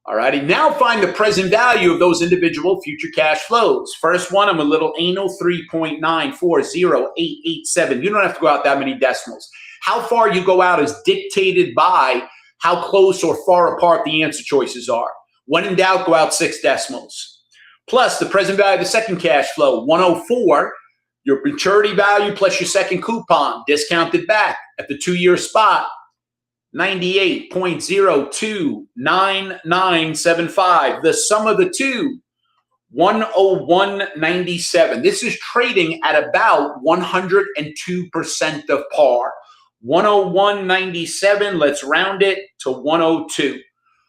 All righty. Now find the present value of those individual future cash flows. First one, I'm a little anal, 3.940887. You don't have to go out that many decimals. How far you go out is dictated by how close or far apart the answer choices are. When in doubt, go out 6 decimals. Plus the present value of the second cash flow, 104. Your maturity value plus your second coupon, discounted back at the 2-year spot, 98.029975. The sum of the two, 101.97. This is trading at about 102% of par. 101.97, let's round it to 102.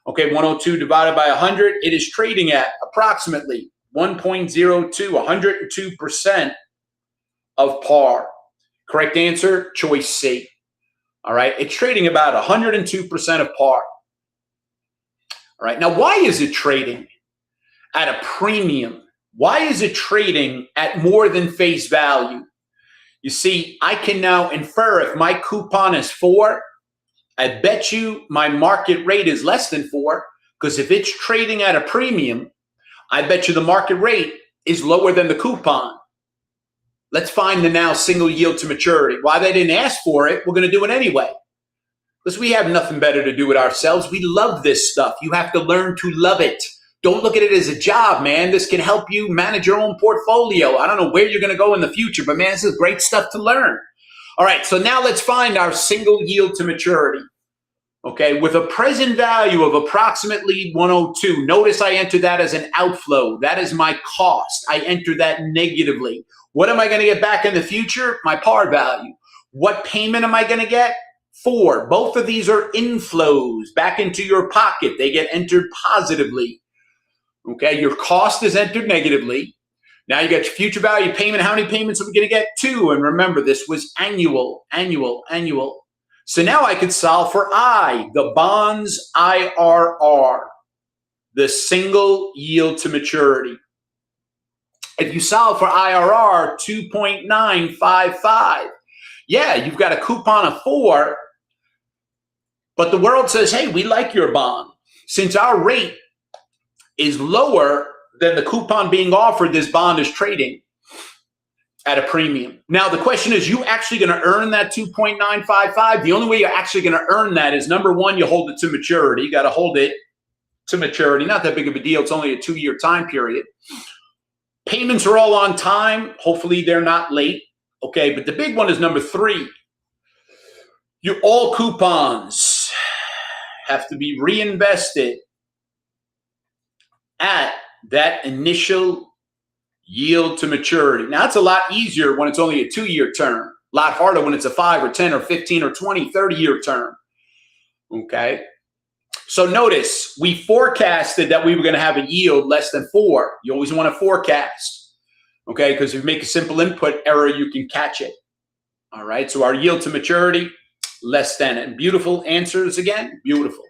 Okay, 102 divided by 100, it is trading at approximately 1.02, 102% of par. Correct answer, choice C. All right, it's trading about 102% of par. All right, now why is it trading at a premium? Why is it trading at more than face value? You see, I can now infer if my coupon is 4, I bet you my market rate is less than 4, because if it's trading at a premium, I bet you the market rate is lower than the coupon. Let's find the now single yield to maturity. Why they didn't ask for it, we're going to do it anyway. Because we have nothing better to do with ourselves. We love this stuff. You have to learn to love it. Don't look at it as a job, man. This can help you manage your own portfolio. I don't know where you're going to go in the future, but man, this is great stuff to learn. All right, so now let's find our single yield to maturity. okay, with a present value of approximately 102. Notice I enter that as an outflow. That is my cost. I enter that negatively. What am I going to get back in the future? My par value. What payment am I going to get? 4. Both of these are inflows back into your pocket. They get entered positively. Okay, your cost is entered negatively. Now you got your future value payment. How many payments are we going to get? 2. And remember, this was annual. So now I could solve for I, the bonds IRR, the single yield to maturity. If you solve for IRR 2.955, yeah, you've got a coupon of 4, but the world says, hey, we like your bond. Since our rate is lower than the coupon being offered, this bond is trading at a premium. Now, the question is, you actually going to earn that 2.955? The only way you're actually going to earn that is, number one, you hold it to maturity. You got to hold it to maturity. Not that big of a deal. It's only a 2-year time period. Payments are all on time. Hopefully, they're not late. Okay, but the big one is number 3. All coupons have to be reinvested at that initial yield to maturity. Now, it's a lot easier when it's only a 2-year term. A lot harder when it's a 5 or 10 or 15 or 20, 30-year term. Okay? So notice, we forecasted that we were going to have a yield less than 4. You always want to forecast. Okay? Because if you make a simple input error, you can catch it. All right? So our yield to maturity, less than. And beautiful answers again. Beautiful.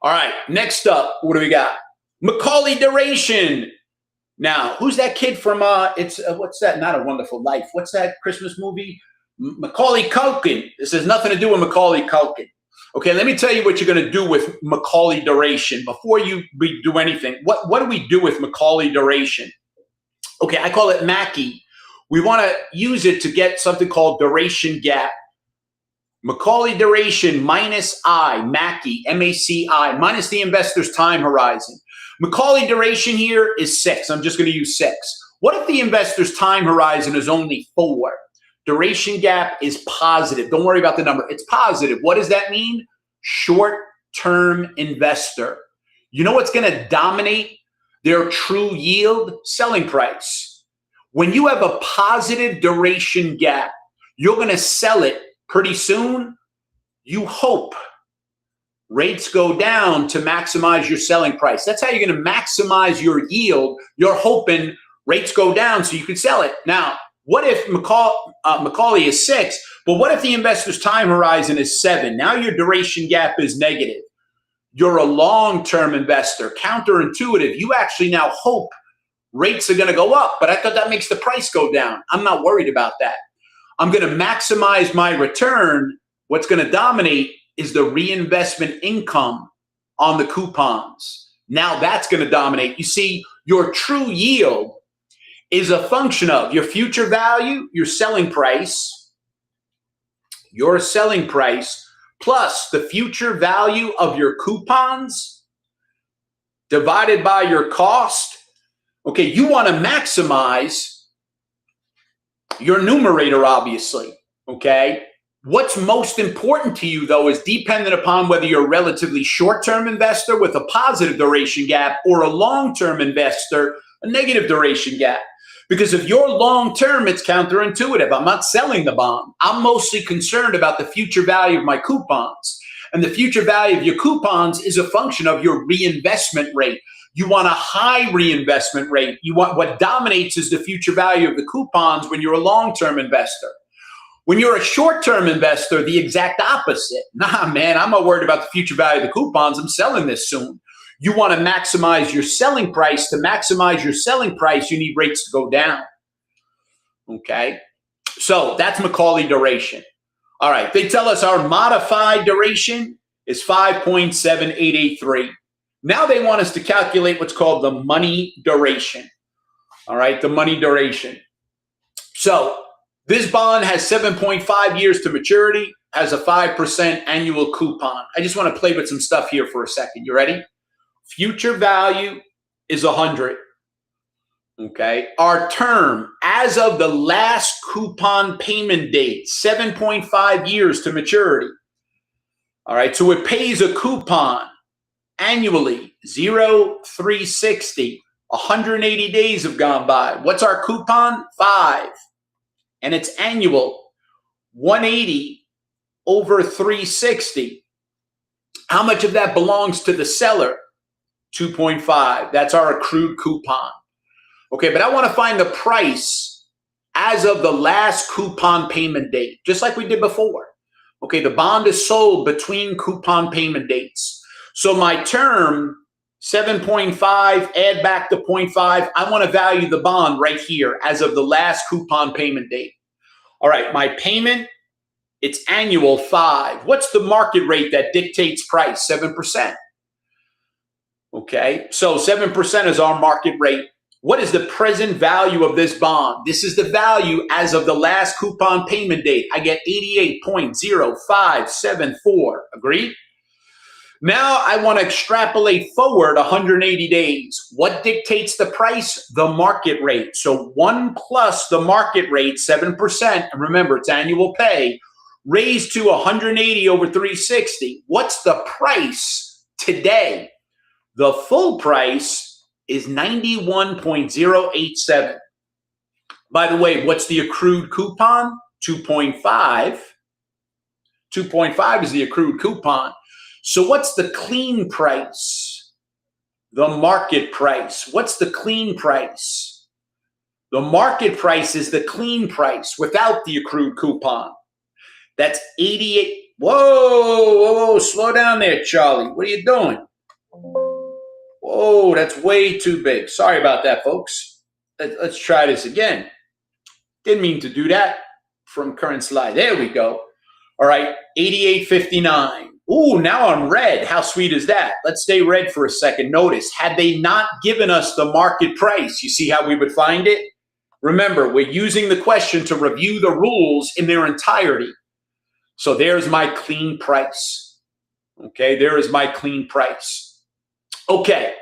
All right. Next up, what do we got? Macaulay duration. Now, who's that kid from, what's that? Not A Wonderful Life. What's that Christmas movie? Macaulay Culkin. This has nothing to do with Macaulay Culkin. Okay, let me tell you what you're going to do with Macaulay duration. Before you do anything, what do we do with Macaulay duration? Okay, I call it Mackie. We want to use it to get something called duration gap. Macaulay duration minus I, Mackie, M-A-C-I, minus the investor's time horizon. Macaulay duration here is 6. I'm just going to use 6. What if the investor's time horizon is only 4? Duration gap is positive. Don't worry about the number. It's positive. What does that mean? Short-term investor. You know what's going to dominate their true yield? Selling price. When you have a positive duration gap, you're going to sell it pretty soon. You hope rates go down to maximize your selling price. That's how you're going to maximize your yield. You're hoping rates go down so you can sell it. Now, what if Macaulay is 6, but what if the investor's time horizon is 7? Now your duration gap is negative. You're a long-term investor. Counterintuitive. You actually now hope rates are going to go up, but I thought that makes the price go down. I'm not worried about that. I'm going to maximize my return. What's going to dominate is the reinvestment income on the coupons. Now that's going to dominate. You see, your true yield is a function of your future value, your selling price, plus the future value of your coupons divided by your cost. Okay, you want to maximize your numerator, obviously, okay? What's most important to you, though, is dependent upon whether you're a relatively short-term investor with a positive duration gap or a long-term investor, a negative duration gap. Because if you're long-term, it's counterintuitive. I'm not selling the bond. I'm mostly concerned about the future value of my coupons. And the future value of your coupons is a function of your reinvestment rate. You want a high reinvestment rate. You want what dominates is the future value of the coupons when you're a long-term investor. When you're a short-term investor, the exact opposite. Nah, man, I'm not worried about the future value of the coupons. I'm selling this soon. You want to maximize your selling price. To maximize your selling price, you need rates to go down. Okay? So that's Macaulay duration. All right, they tell us our modified duration is 5.7883. Now they want us to calculate what's called the money duration. All right, the money duration. So this bond has 7.5 years to maturity, has a 5% annual coupon. I just want to play with some stuff here for a second. You ready? Future value is 100. Okay. Our term, as of the last coupon payment date, 7.5 years to maturity. All right, so it pays a coupon annually, 0.360. 180 days have gone by. What's our coupon? 5. And it's annual, 180 over 360. How much of that belongs to the seller? 2.5. That's our accrued coupon. Okay, but I want to find the price as of the last coupon payment date, just like we did before. Okay, the bond is sold between coupon payment dates. So my term, 7.5, add back the 0.5. I want to value the bond right here as of the last coupon payment date. All right, my payment, it's annual, 5. What's the market rate that dictates price? 7%. Okay, so 7% is our market rate. What is the present value of this bond? This is the value as of the last coupon payment date. I get 88.0574. Agreed? Now I want to extrapolate forward 180 days. What dictates the price? The market rate. So 1 plus the market rate, 7%, and remember it's annual pay, raised to 180 over 360. What's the price today? The full price is 91.087. By the way, what's the accrued coupon? 2.5. 2.5 is the accrued coupon. So what's the clean price? The market price. What's the clean price? The market price is the clean price without the accrued coupon. That's 88. Whoa, slow down there, Charlie. What are you doing? Whoa, that's way too big. Sorry about that, folks. Let's try this again. Didn't mean to do that from current slide. There we go. All right, 88.59. Ooh, now I'm red. How sweet is that? Let's stay red for a second. Notice, had they not given us the market price, you see how we would find it? Remember, we're using the question to review the rules in their entirety. So there's my clean price. Okay, there is my clean price. Okay,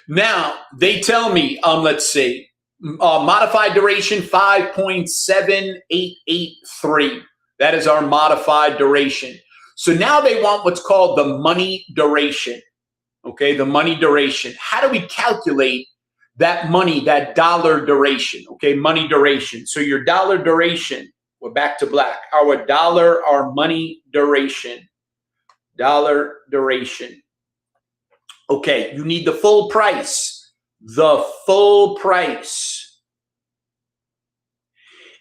now they tell me, let's see, modified duration 5.7883. That is our modified duration. So now they want what's called the money duration. Okay, the money duration. How do we calculate that money, that dollar duration? Okay, money duration. So your dollar duration, we're back to black. Our dollar, our money duration. Dollar duration. Okay, you need the full price. The full price.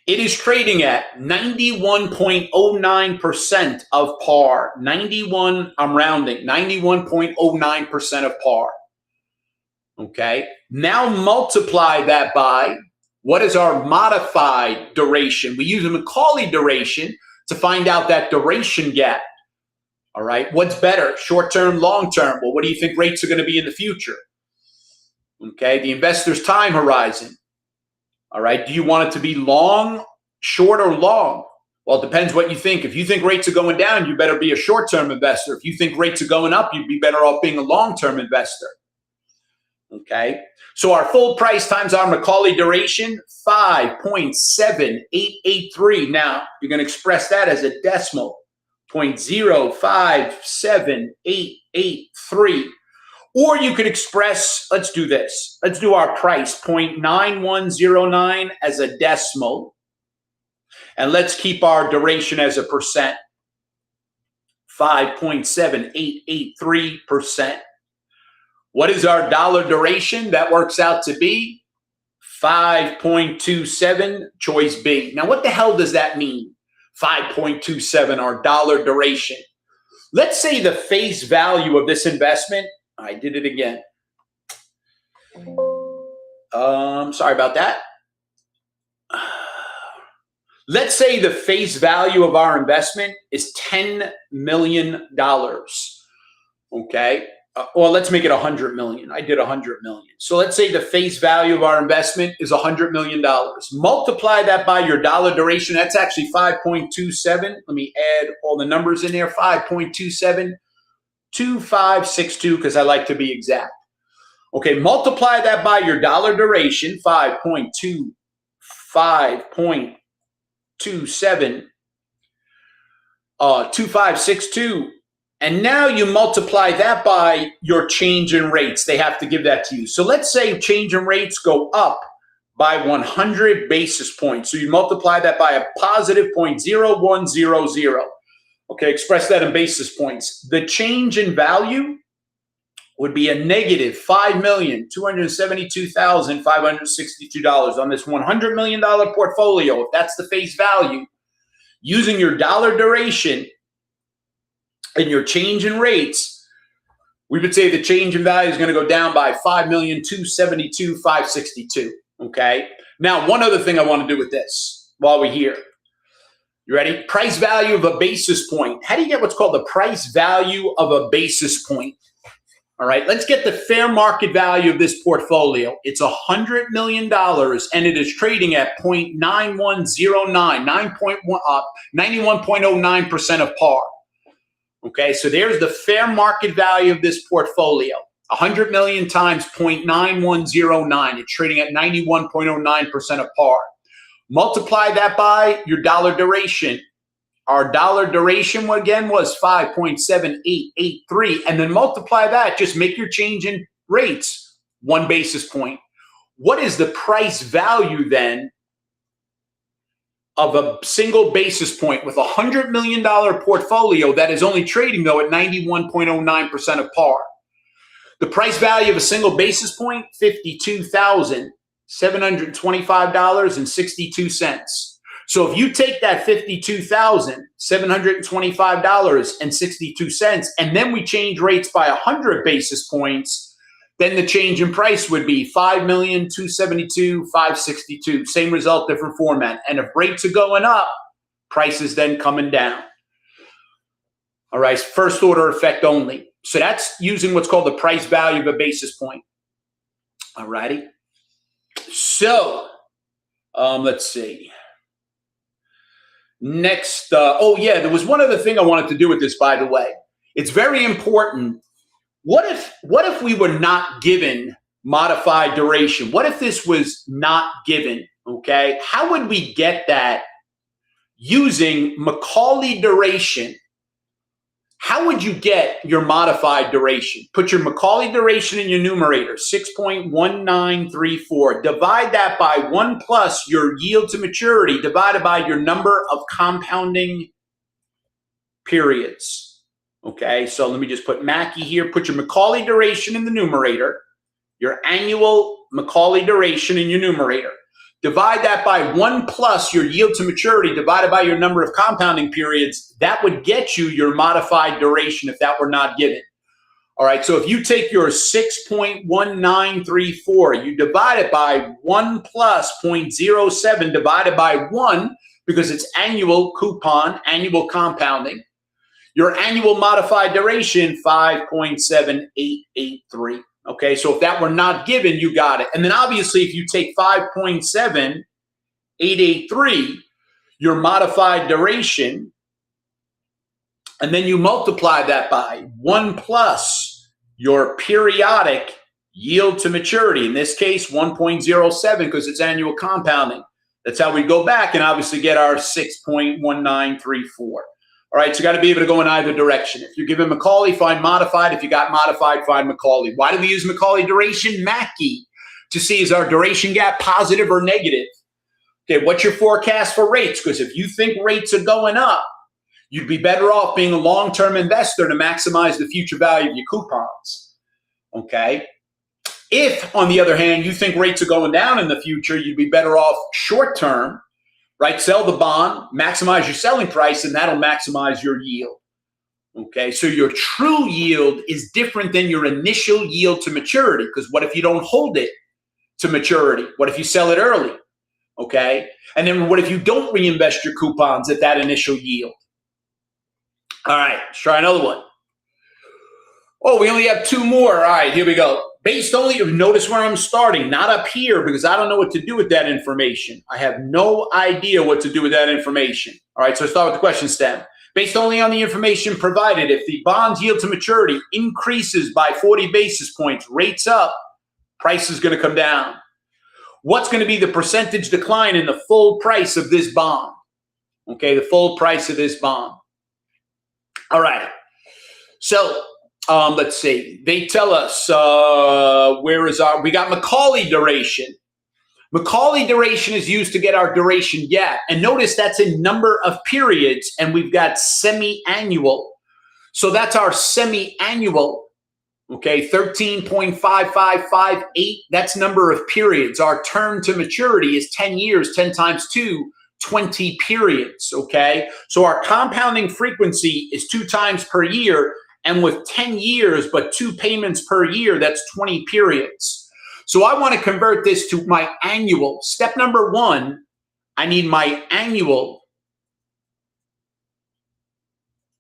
It is trading at 91.09% of par. 91, I'm rounding, 91.09% of par. Okay, now multiply that by what is our modified duration? We use a Macaulay duration to find out that duration gap. All right, what's better, short-term, long-term? Well, what do you think rates are going to be in the future? Okay, the investor's time horizon. All right, do you want it to be long, short, or long? Well, it depends what you think. If you think rates are going down, you better be a short-term investor. If you think rates are going up, you'd be better off being a long-term investor. Okay, so our full price times our Macaulay duration, 5.7883. Now, you're going to express that as a decimal. 0.057883. Or you could express, let's do this. Let's do our price, 0.9109 as a decimal. And let's keep our duration as a percent, 5.7883%. What is our dollar duration? That works out to be 5.27, choice B. Now, what the hell does that mean? 5.27, our dollar duration. Let's say the face value of this investment, I did it again. Sorry about that. Let's say the face value of our investment is $10 million. Okay. Well, let's make it 100 million. I did 100 million. So let's say the face value of our investment is $100 million. Multiply that by your dollar duration. That's actually 5.27. Let me add all the numbers in there. 5.27, 2562, because I like to be exact. Okay, multiply that by your dollar duration, 5.27, 2562. And now you multiply that by your change in rates. They have to give that to you. So let's say change in rates go up by 100 basis points. So you multiply that by a positive 0.0100. Okay, express that in basis points. The change in value would be a negative $5,272,562 on this $100 million portfolio, if that's the face value. Using your dollar duration and your change in rates, we would say the change in value is going to go down by $5,272,562. Okay. Now, one other thing I want to do with this while we're here. You ready? Price value of a basis point. How do you get what's called the price value of a basis point? All right. Let's get the fair market value of this portfolio. It's $100 million and it is trading at 0.9109, 91.09% of par. Okay, so there's the fair market value of this portfolio. 100 million times 0.9109. It's trading at 91.09% of par. Multiply that by your dollar duration. Our dollar duration, again, was 5.7883. And then multiply that. Just make your change in rates 1 basis point. What is the price value then of a single basis point with $100 million portfolio that is only trading, though, at 91.09% of par? The price value of a single basis point, $52,725.62. So if you take that $52,725.62 and then we change rates by 100 basis points, then the change in price would be $5,272,562. Same result, different format. And if rates are going up, price is then coming down. All right, first order effect only. So that's using what's called the price value of a basis point. All righty. So let's see. Next, there was one other thing I wanted to do with this, by the way. It's very important. What if we were not given modified duration? What if this was not given? Okay, how would we get that using Macaulay duration? How would you get your modified duration? Put your Macaulay duration in your numerator, 6.1934. Divide that by 1 plus your yield to maturity divided by your number of compounding periods. Okay, so let me just put Mackie here. Put your Macaulay duration in the numerator, your annual Macaulay duration in your numerator. Divide that by 1 plus your yield to maturity divided by your number of compounding periods. That would get you your modified duration if that were not given. All right, so if you take your 6.1934, you divide it by 1 plus 0.07 divided by 1 because it's annual coupon, annual compounding. Your annual modified duration, 5.7883. Okay, so if that were not given, you got it. And then obviously, if you take 5.7883, your modified duration, and then you multiply that by 1 plus your periodic yield to maturity, in this case, 1.07 because it's annual compounding. That's how we go back and obviously get our 6.1934. All right, so you got to be able to go in either direction. If you're given Macaulay, find modified. If you got modified, find Macaulay. Why do we use Macaulay duration? Mackie, to see is our duration gap positive or negative. Okay, what's your forecast for rates? Because if you think rates are going up, you'd be better off being a long-term investor to maximize the future value of your coupons. Okay. If, on the other hand, you think rates are going down in the future, you'd be better off short-term. Right, sell the bond, maximize your selling price, and that'll maximize your yield. Okay, so your true yield is different than your initial yield to maturity, because what if you don't hold it to maturity? What if you sell it early? Okay, and then what if you don't reinvest your coupons at that initial yield? All right, let's try another one. Oh, we only have 2 more. All right, here we go. Based only, notice where I'm starting, not up here, because I don't know what to do with that information. I have no idea what to do with that information. All right, so start with the question stem. Based only on the information provided, if the bond's yield to maturity increases by 40 basis points, rates up, price is going to come down. What's going to be the percentage decline in the full price of this bond? Okay, the full price of this bond. All right. So let's see. They tell us, we got Macaulay duration. Macaulay duration is used to get our duration gap. And notice that's in number of periods, and we've got semi-annual. So that's our semi-annual, okay, 13.5558. That's number of periods. Our term to maturity is 10 years, 10 times 2, 20 periods, okay? So our compounding frequency is 2 times per year, and with 10 years, but 2 payments per year, that's 20 periods. So I want to convert this to my annual. Step number 1, I need my annual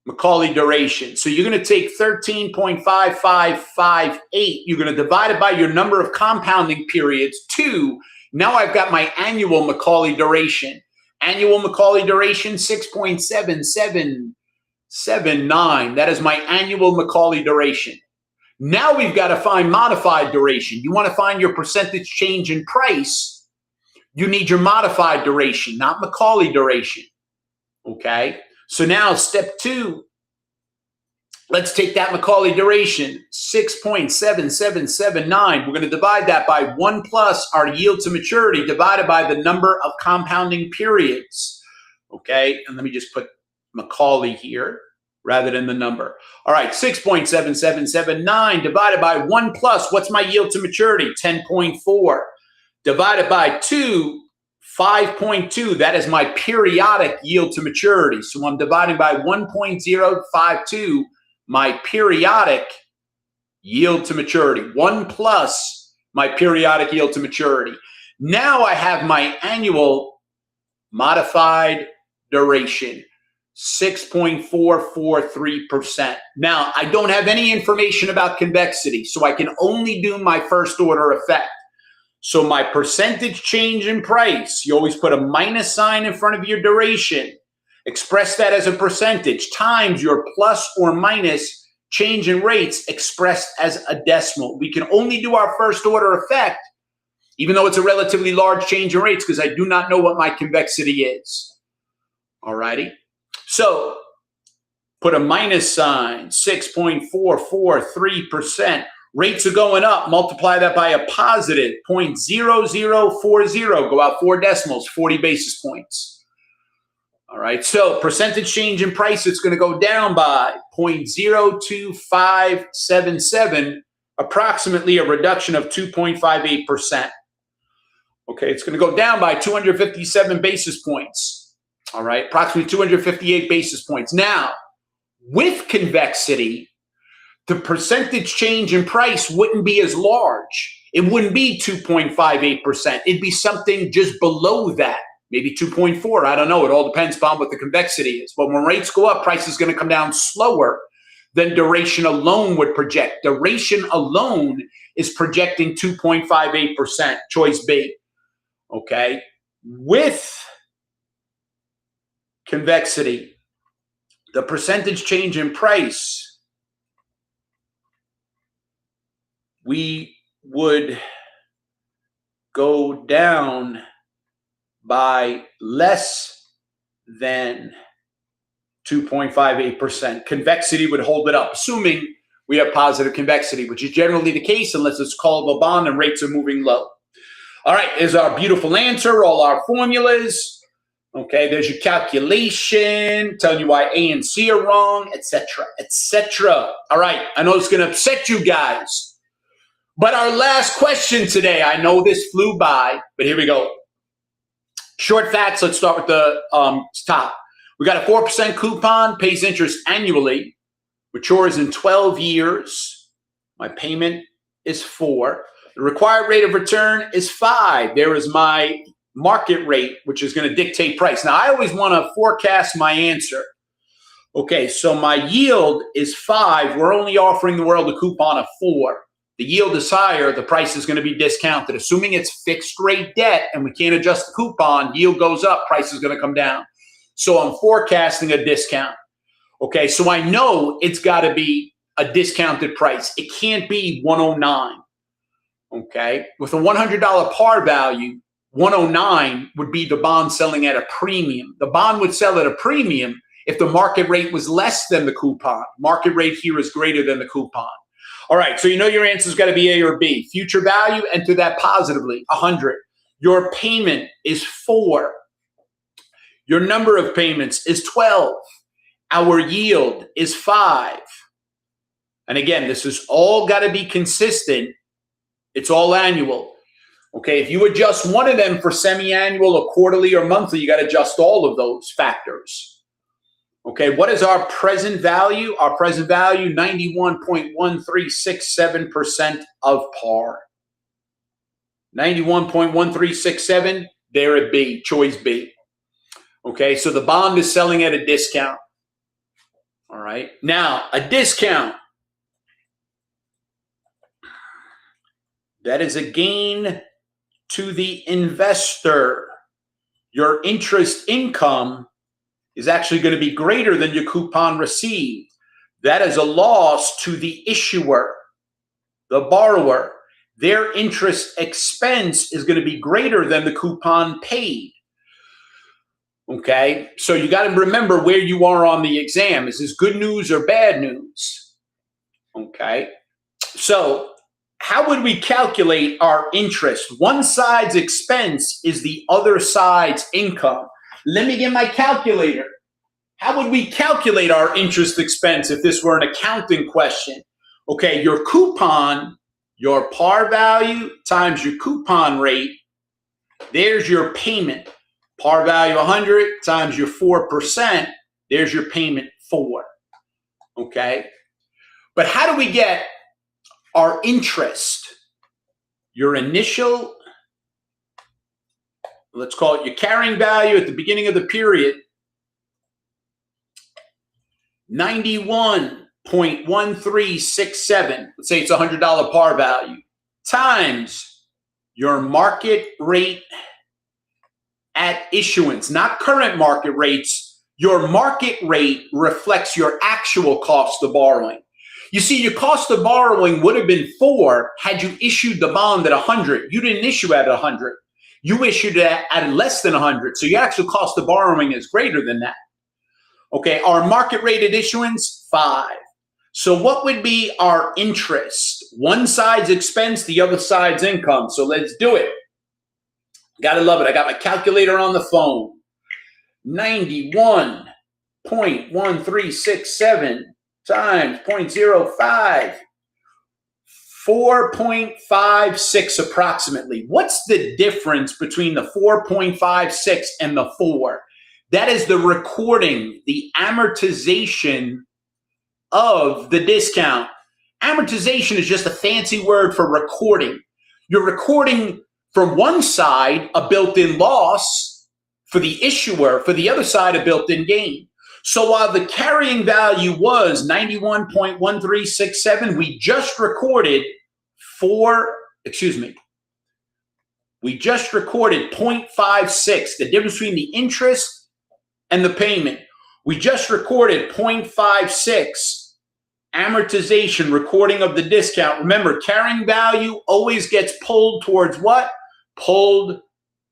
Macaulay duration. So you're going to take 13.5558. You're going to divide it by your number of compounding periods, 2. Now I've got my annual Macaulay duration. Annual Macaulay duration, 6.7779. That is my annual Macaulay duration. Now we've got to find modified duration. You want to find your percentage change in price. You need your modified duration, not Macaulay duration. Okay? So now step 2, let's take that Macaulay duration, 6.7779. We're going to divide that by 1 plus our yield to maturity divided by the number of compounding periods. Okay? And let me just put Macaulay here rather than the number. All right, 6.7779 divided by 1 plus, what's my yield to maturity? 10.4. Divided by 2, 5.2. That is my periodic yield to maturity. So I'm dividing by 1.052, my periodic yield to maturity. 1 plus my periodic yield to maturity. Now I have my annual modified duration. 6.443%. Now, I don't have any information about convexity, so I can only do my first order effect. So my percentage change in price, you always put a minus sign in front of your duration. Express that as a percentage times your plus or minus change in rates expressed as a decimal. We can only do our first order effect, even though it's a relatively large change in rates, because I do not know what my convexity is. All righty. So put a minus sign, 6.443%. Rates are going up. Multiply that by a positive 0.0040. Go out 4 decimals, 40 basis points. All right. So percentage change in price, it's going to go down by 0.02577, approximately a reduction of 2.58%. Okay. It's going to go down by 257 basis points. All right, approximately 258 basis points. Now, with convexity, the percentage change in price wouldn't be as large. It wouldn't be 2.58%. It'd be something just below that, maybe 2.4. I don't know. It all depends upon what the convexity is. But when rates go up, price is going to come down slower than duration alone would project. Duration alone is projecting 2.58%, choice B. Okay, with convexity, the percentage change in price, we would go down by less than 2.58%. Convexity would hold it up, assuming we have positive convexity, which is generally the case unless it's callable bond and rates are moving low. All right, here's our beautiful answer, all our formulas. Okay, there's your calculation, telling you why A and C are wrong, etc., etc. All right, I know it's going to upset you guys, but our last question today, I know this flew by, but here we go. Short facts, let's start with the top. We got a 4% coupon, pays interest annually, matures in 12 years. My payment is 4. The required rate of return is 5. There is my market rate, which is going to dictate price. Now, I always want to forecast my answer. Okay, so my yield is 5. We're only offering the world a coupon of 4. The yield is higher. The price is going to be discounted. Assuming it's fixed rate debt and we can't adjust the coupon, yield goes up, price is going to come down. So I'm forecasting a discount. Okay, so I know it's got to be a discounted price. It can't be 109. Okay, with a $100 par value, 109 would be the bond selling at a premium. The bond would sell at a premium if the market rate was less than the coupon. Market rate here is greater than the coupon. All right, so you know your answer's got to be A or B. Future value, enter that positively, 100. Your payment is 4. Your number of payments is 12. Our yield is 5. And again, this is all got to be consistent. It's all annual. Okay, if you adjust one of them for semi-annual or quarterly or monthly, you got to adjust all of those factors. Okay, what is our present value? Our present value, 91.1367% of par. 91.1367, there at B, choice B. Okay, so the bond is selling at a discount. All right, now a discount. That is a gain to the investor. Your interest income is actually going to be greater than your coupon received. That is a loss to the issuer, the borrower. Their interest expense is going to be greater than the coupon paid. Okay, so you got to remember where you are on the exam. Is this good news or bad news? Okay, so how would we calculate our interest? One side's expense is the other side's income. Let me get my calculator. How would we calculate our interest expense if this were an accounting question? Okay, your coupon, your par value times your coupon rate, there's your payment. Par value 100 times your 4%, there's your payment 4. Okay, but how do we get our interest? Your initial, let's call it your carrying value at the beginning of the period, 91.1367. Let's say it's $100 par value, times your market rate at issuance, not current market rates. Your market rate reflects your actual cost of borrowing. You see, your cost of borrowing would have been 4 had you issued the bond at 100. You didn't issue at 100. You issued it at less than 100. So your actual cost of borrowing is greater than that. Okay, our market rate at issuance, 5. So what would be our interest? One side's expense, the other side's income. So let's do it. Gotta love it. I got my calculator on the phone. 91.1367 times 0.05. 4.56 approximately. What's the difference between the 4.56 and the 4? That is the recording, the amortization of the discount. Amortization is just a fancy word for recording. You're recording from one side a built-in loss for the issuer, for the other side a built-in gain. So while the carrying value was 91.1367, we just recorded 0.56, the difference between the interest and the payment. We just recorded 0.56 amortization, recording of the discount. Remember, carrying value always gets pulled towards what? Pulled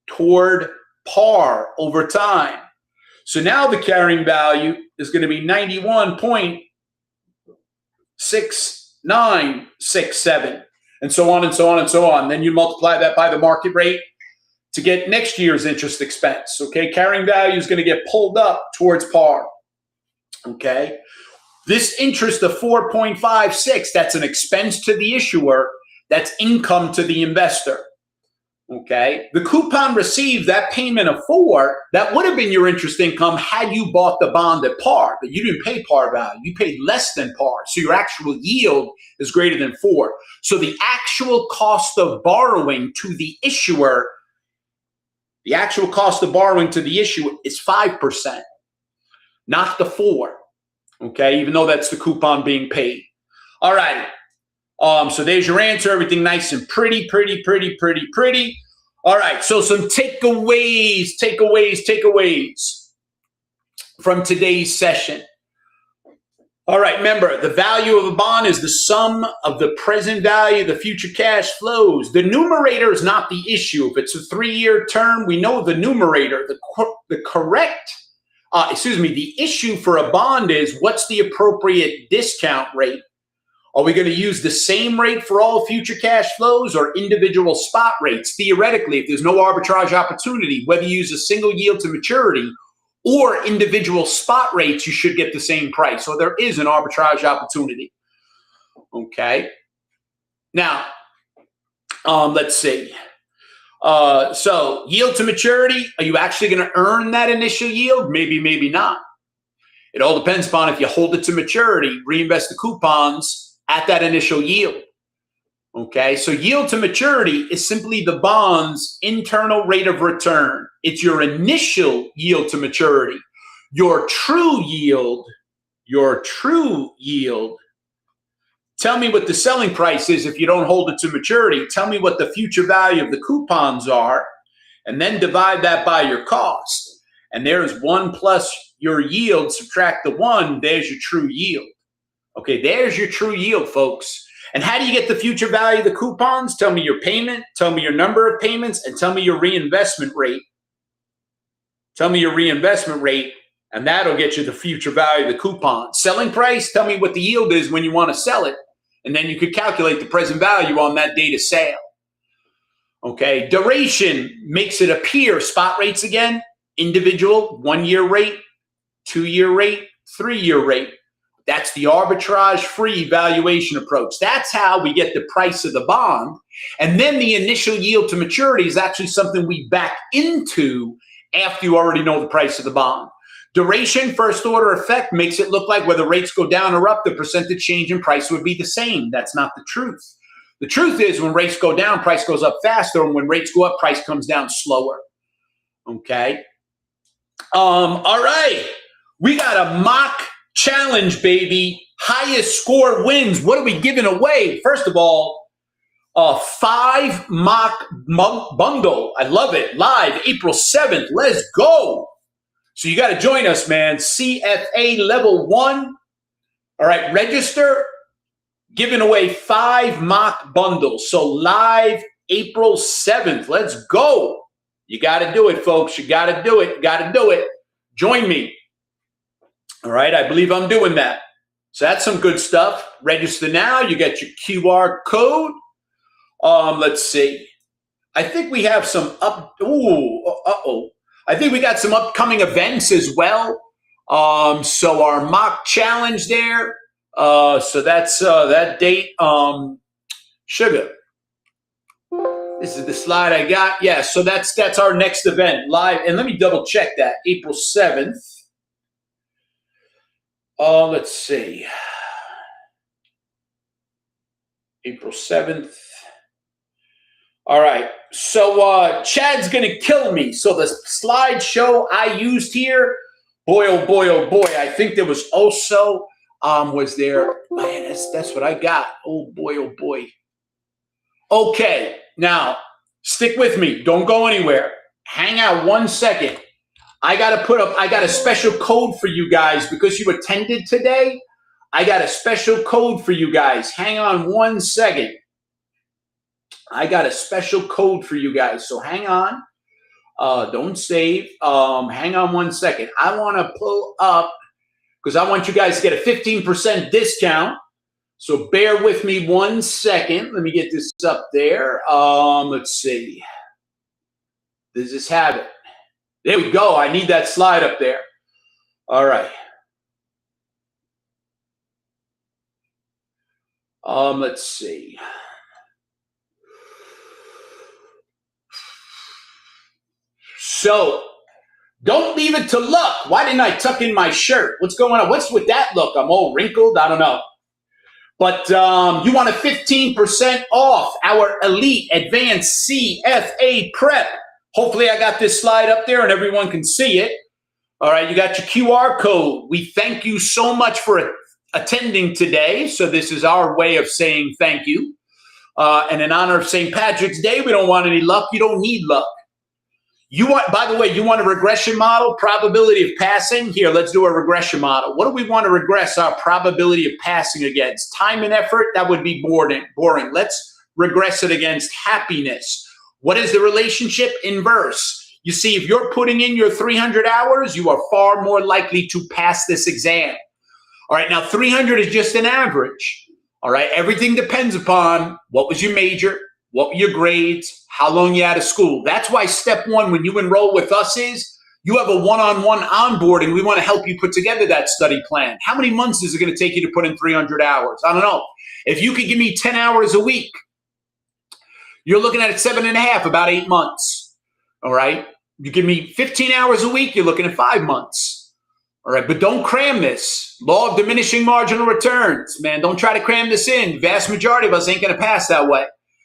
toward par over time. So now the carrying value is going to be 91.6967, and so on and so on and so on. Then you multiply that by the market rate to get next year's interest expense. Okay, carrying value is going to get pulled up towards par. Okay, this interest of 4.56, that's an expense to the issuer, that's income to the investor. Okay, the coupon received, that payment of 4, that would have been your interest income had you bought the bond at par, but you didn't pay par value. You paid less than par, so your actual yield is greater than 4. So the actual cost of borrowing to the issuer, the actual cost of borrowing to the issuer is 5%, not the 4. Okay, even though that's the coupon being paid. All right. So there's your answer. Everything nice and pretty. All right. So some takeaways from today's session. All right. Remember, the value of a bond is the sum of the present value, the future cash flows. The numerator is not the issue. If it's a 3-year term, we know the numerator. The correct the issue for a bond is what's the appropriate discount rate? Are we going to use the same rate for all future cash flows or individual spot rates? Theoretically, if there's no arbitrage opportunity, whether you use a single yield to maturity or individual spot rates, you should get the same price. So there is an arbitrage opportunity. Okay. Now, let's see. So yield to maturity, are you actually going to earn that initial yield? Maybe, maybe not. It all depends upon if you hold it to maturity, reinvest the coupons at that initial yield. Okay, so yield to maturity is simply the bond's internal rate of return. It's your initial yield to maturity. Your true yield, tell me what the selling price is if you don't hold it to maturity. Tell me what the future value of the coupons are, and then divide that by your cost. And there's 1 plus your yield, subtract the 1, there's your true yield. Okay, there's your true yield, folks. And how do you get the future value of the coupons? Tell me your payment, tell me your number of payments, and tell me your reinvestment rate. Tell me your reinvestment rate, and that'll get you the future value of the coupon. Selling price, tell me what the yield is when you want to sell it, and then you could calculate the present value on that date of sale. Okay, duration makes it appear, spot rates again, individual, 1-year rate, 2-year rate, 3-year rate. That's the arbitrage-free valuation approach. That's how we get the price of the bond. And then the initial yield to maturity is actually something we back into after you already know the price of the bond. Duration, first order effect, makes it look like whether rates go down or up, the percentage change in price would be the same. That's not the truth. The truth is when rates go down, price goes up faster. And when rates go up, price comes down slower. Okay. All right. We got a mock challenge, baby. Highest score wins. What are we giving away? First of all, a 5 mock bundle. I love it. Live April 7th. Let's go. So you got to join us, man. CFA Level 1. All right, register. Giving away 5 mock bundles. So live April 7th. Let's go. You got to do it, folks. You got to do it. You got to do it. Join me. All right, I believe I'm doing that. So that's some good stuff. Register now. You get your QR code. Let's see. I think we have some I think we got some upcoming events as well. So our mock challenge there. So that's that date. Sugar. This is the slide I got. Yeah, so that's our next event live. And let me double check that. April 7th. Let's see. April 7th. All right. So Chad's going to kill me. So the slideshow I used here, boy, oh boy, oh boy. I think there was also, was there, man, that's what I got. Oh boy, oh boy. Okay. Now, stick with me. Don't go anywhere. Hang out 1 second. I got a special code for you guys because you attended today. I got a special code for you guys. Hang on 1 second. I got a special code for you guys. So hang on. Don't save. Hang on 1 second. I want to pull up because I want you guys to get a 15% discount. So bear with me 1 second. Let me get this up there. Let's see. Does this have it? There we go. I need that slide up there. All right. Let's see. So don't leave it to luck. Why didn't I tuck in my shirt? What's going on? What's with that look? I'm all wrinkled. I don't know. But you want a 15% off our Elite Advanced CFA Prep. Hopefully I got this slide up there and everyone can see it. All right, you got your QR code. We thank you so much for attending today. So this is our way of saying thank you. And in honor of St. Patrick's Day, we don't want any luck. You don't need luck. By the way, you want a regression model, probability of passing? Here, let's do a regression model. What do we want to regress our probability of passing against? Time and effort, that would be boring. Let's regress it against happiness. What is the relationship? Inverse. You see, if you're putting in your 300 hours, you are far more likely to pass this exam. All right, now 300 is just an average. All right, everything depends upon what was your major, what were your grades, how long you out of school. That's why step one when you enroll with us is you have a one-on-one onboarding. We want to help you put together that study plan. How many months is it going to take you to put in 300 hours? I don't know. If you could give me 10 hours a week, you're looking at 7.5, about 8 months. All right. You give me 15 hours a week, you're looking at 5 months. All right. But don't cram this. Law of diminishing marginal returns. Man, don't try to cram this in. The vast majority of us ain't going to pass that way.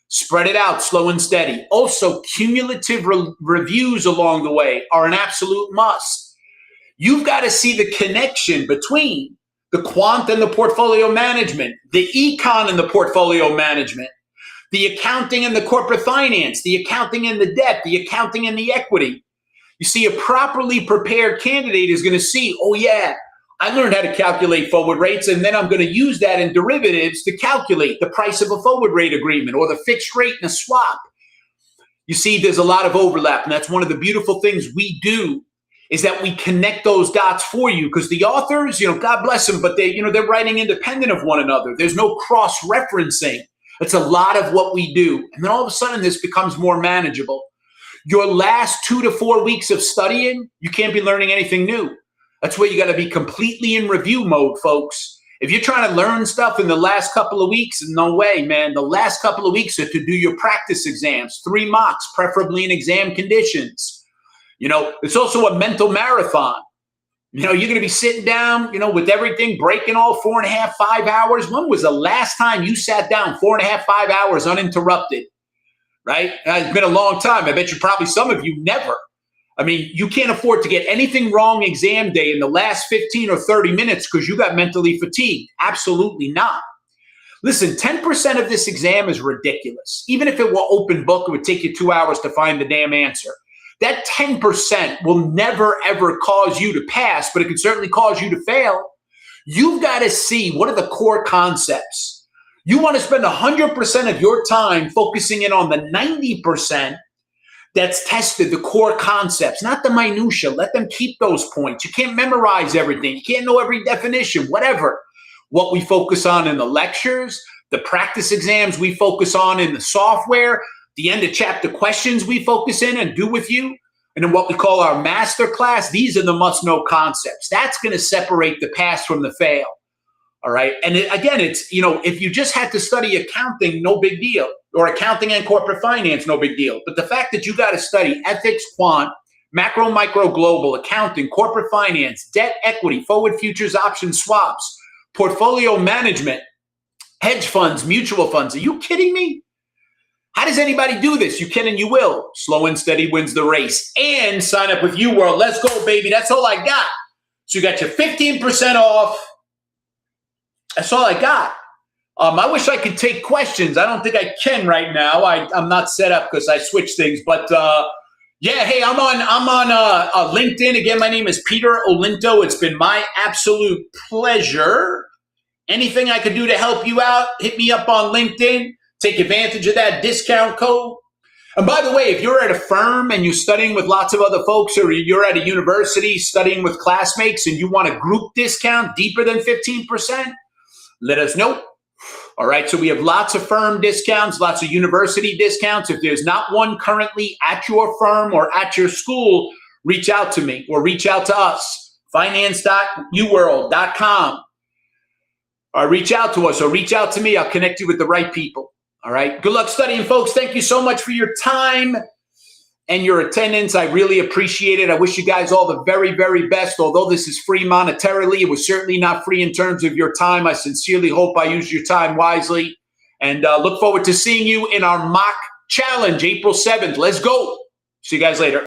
Spread it out slow and steady. Also, cumulative reviews along the way are an absolute must. You've got to see the connection between the quant and the portfolio management, the econ and the portfolio management, the accounting and the corporate finance, the accounting and the debt, the accounting and the equity. You see, a properly prepared candidate is going to see, oh yeah, I learned how to calculate forward rates, and then I'm going to use that in derivatives to calculate the price of a forward rate agreement or the fixed rate in a swap. You see, there's a lot of overlap, and that's one of the beautiful things we do is that we connect those dots for you, because the authors, God bless them, but they're writing independent of one another. There's no cross-referencing. It's a lot of what we do. And then all of a sudden, this becomes more manageable. Your last 2 to 4 weeks of studying, you can't be learning anything new. That's where you got to be completely in review mode, folks. If you're trying to learn stuff in the last couple of weeks, no way, man. The last couple of weeks are to do your practice exams, 3 mocks, preferably in exam conditions. It's also a mental marathon. You're going to be sitting down, with everything, breaking all 4.5, 5 hours. When was the last time you sat down 4.5, 5 hours uninterrupted? Right? It's been a long time. I bet you probably some of you never. I mean, you can't afford to get anything wrong exam day in the last 15 or 30 minutes because you got mentally fatigued. Absolutely not. Listen, 10% of this exam is ridiculous. Even if it were open book, it would take you 2 hours to find the damn answer. That 10% will never, ever cause you to pass, but it can certainly cause you to fail. You've got to see what are the core concepts. You want to spend 100% of your time focusing in on the 90% that's tested, the core concepts, not the minutia. Let them keep those points. You can't memorize everything. You can't know every definition, whatever. What we focus on in the lectures, the practice exams we focus on in the software, the end of chapter questions we focus in and do with you, and then what we call our master class, these are the must-know concepts. That's going to separate the pass from the fail. All right. And again, it's, if you just had to study accounting, no big deal. Or accounting and corporate finance, no big deal. But the fact that you got to study ethics, quant, macro, micro, global, accounting, corporate finance, debt, equity, forward futures, options, swaps, portfolio management, hedge funds, mutual funds. Are you kidding me? How does anybody do this? You can and you will. Slow and steady wins the race. And sign up with UWorld. Let's go, baby. That's all I got. So you got your 15% off. That's all I got. I wish I could take questions. I don't think I can right now. I'm not set up because I switched things. But yeah, hey, I'm on LinkedIn. Again, my name is Peter Olinto. It's been my absolute pleasure. Anything I could do to help you out, hit me up on LinkedIn. Take advantage of that discount code. And by the way, if you're at a firm and you're studying with lots of other folks, or you're at a university studying with classmates and you want a group discount deeper than 15%, let us know. All right, so we have lots of firm discounts, lots of university discounts. If there's not one currently at your firm or at your school, reach out to me or reach out to us, finance.uworld.com. Or reach out to us or reach out to me. I'll connect you with the right people. All right. Good luck studying, folks. Thank you so much for your time and your attendance. I really appreciate it. I wish you guys all the very, very best. Although this is free monetarily, it was certainly not free in terms of your time. I sincerely hope I use your time wisely, and look forward to seeing you in our mock challenge, April 7th. Let's go. See you guys later.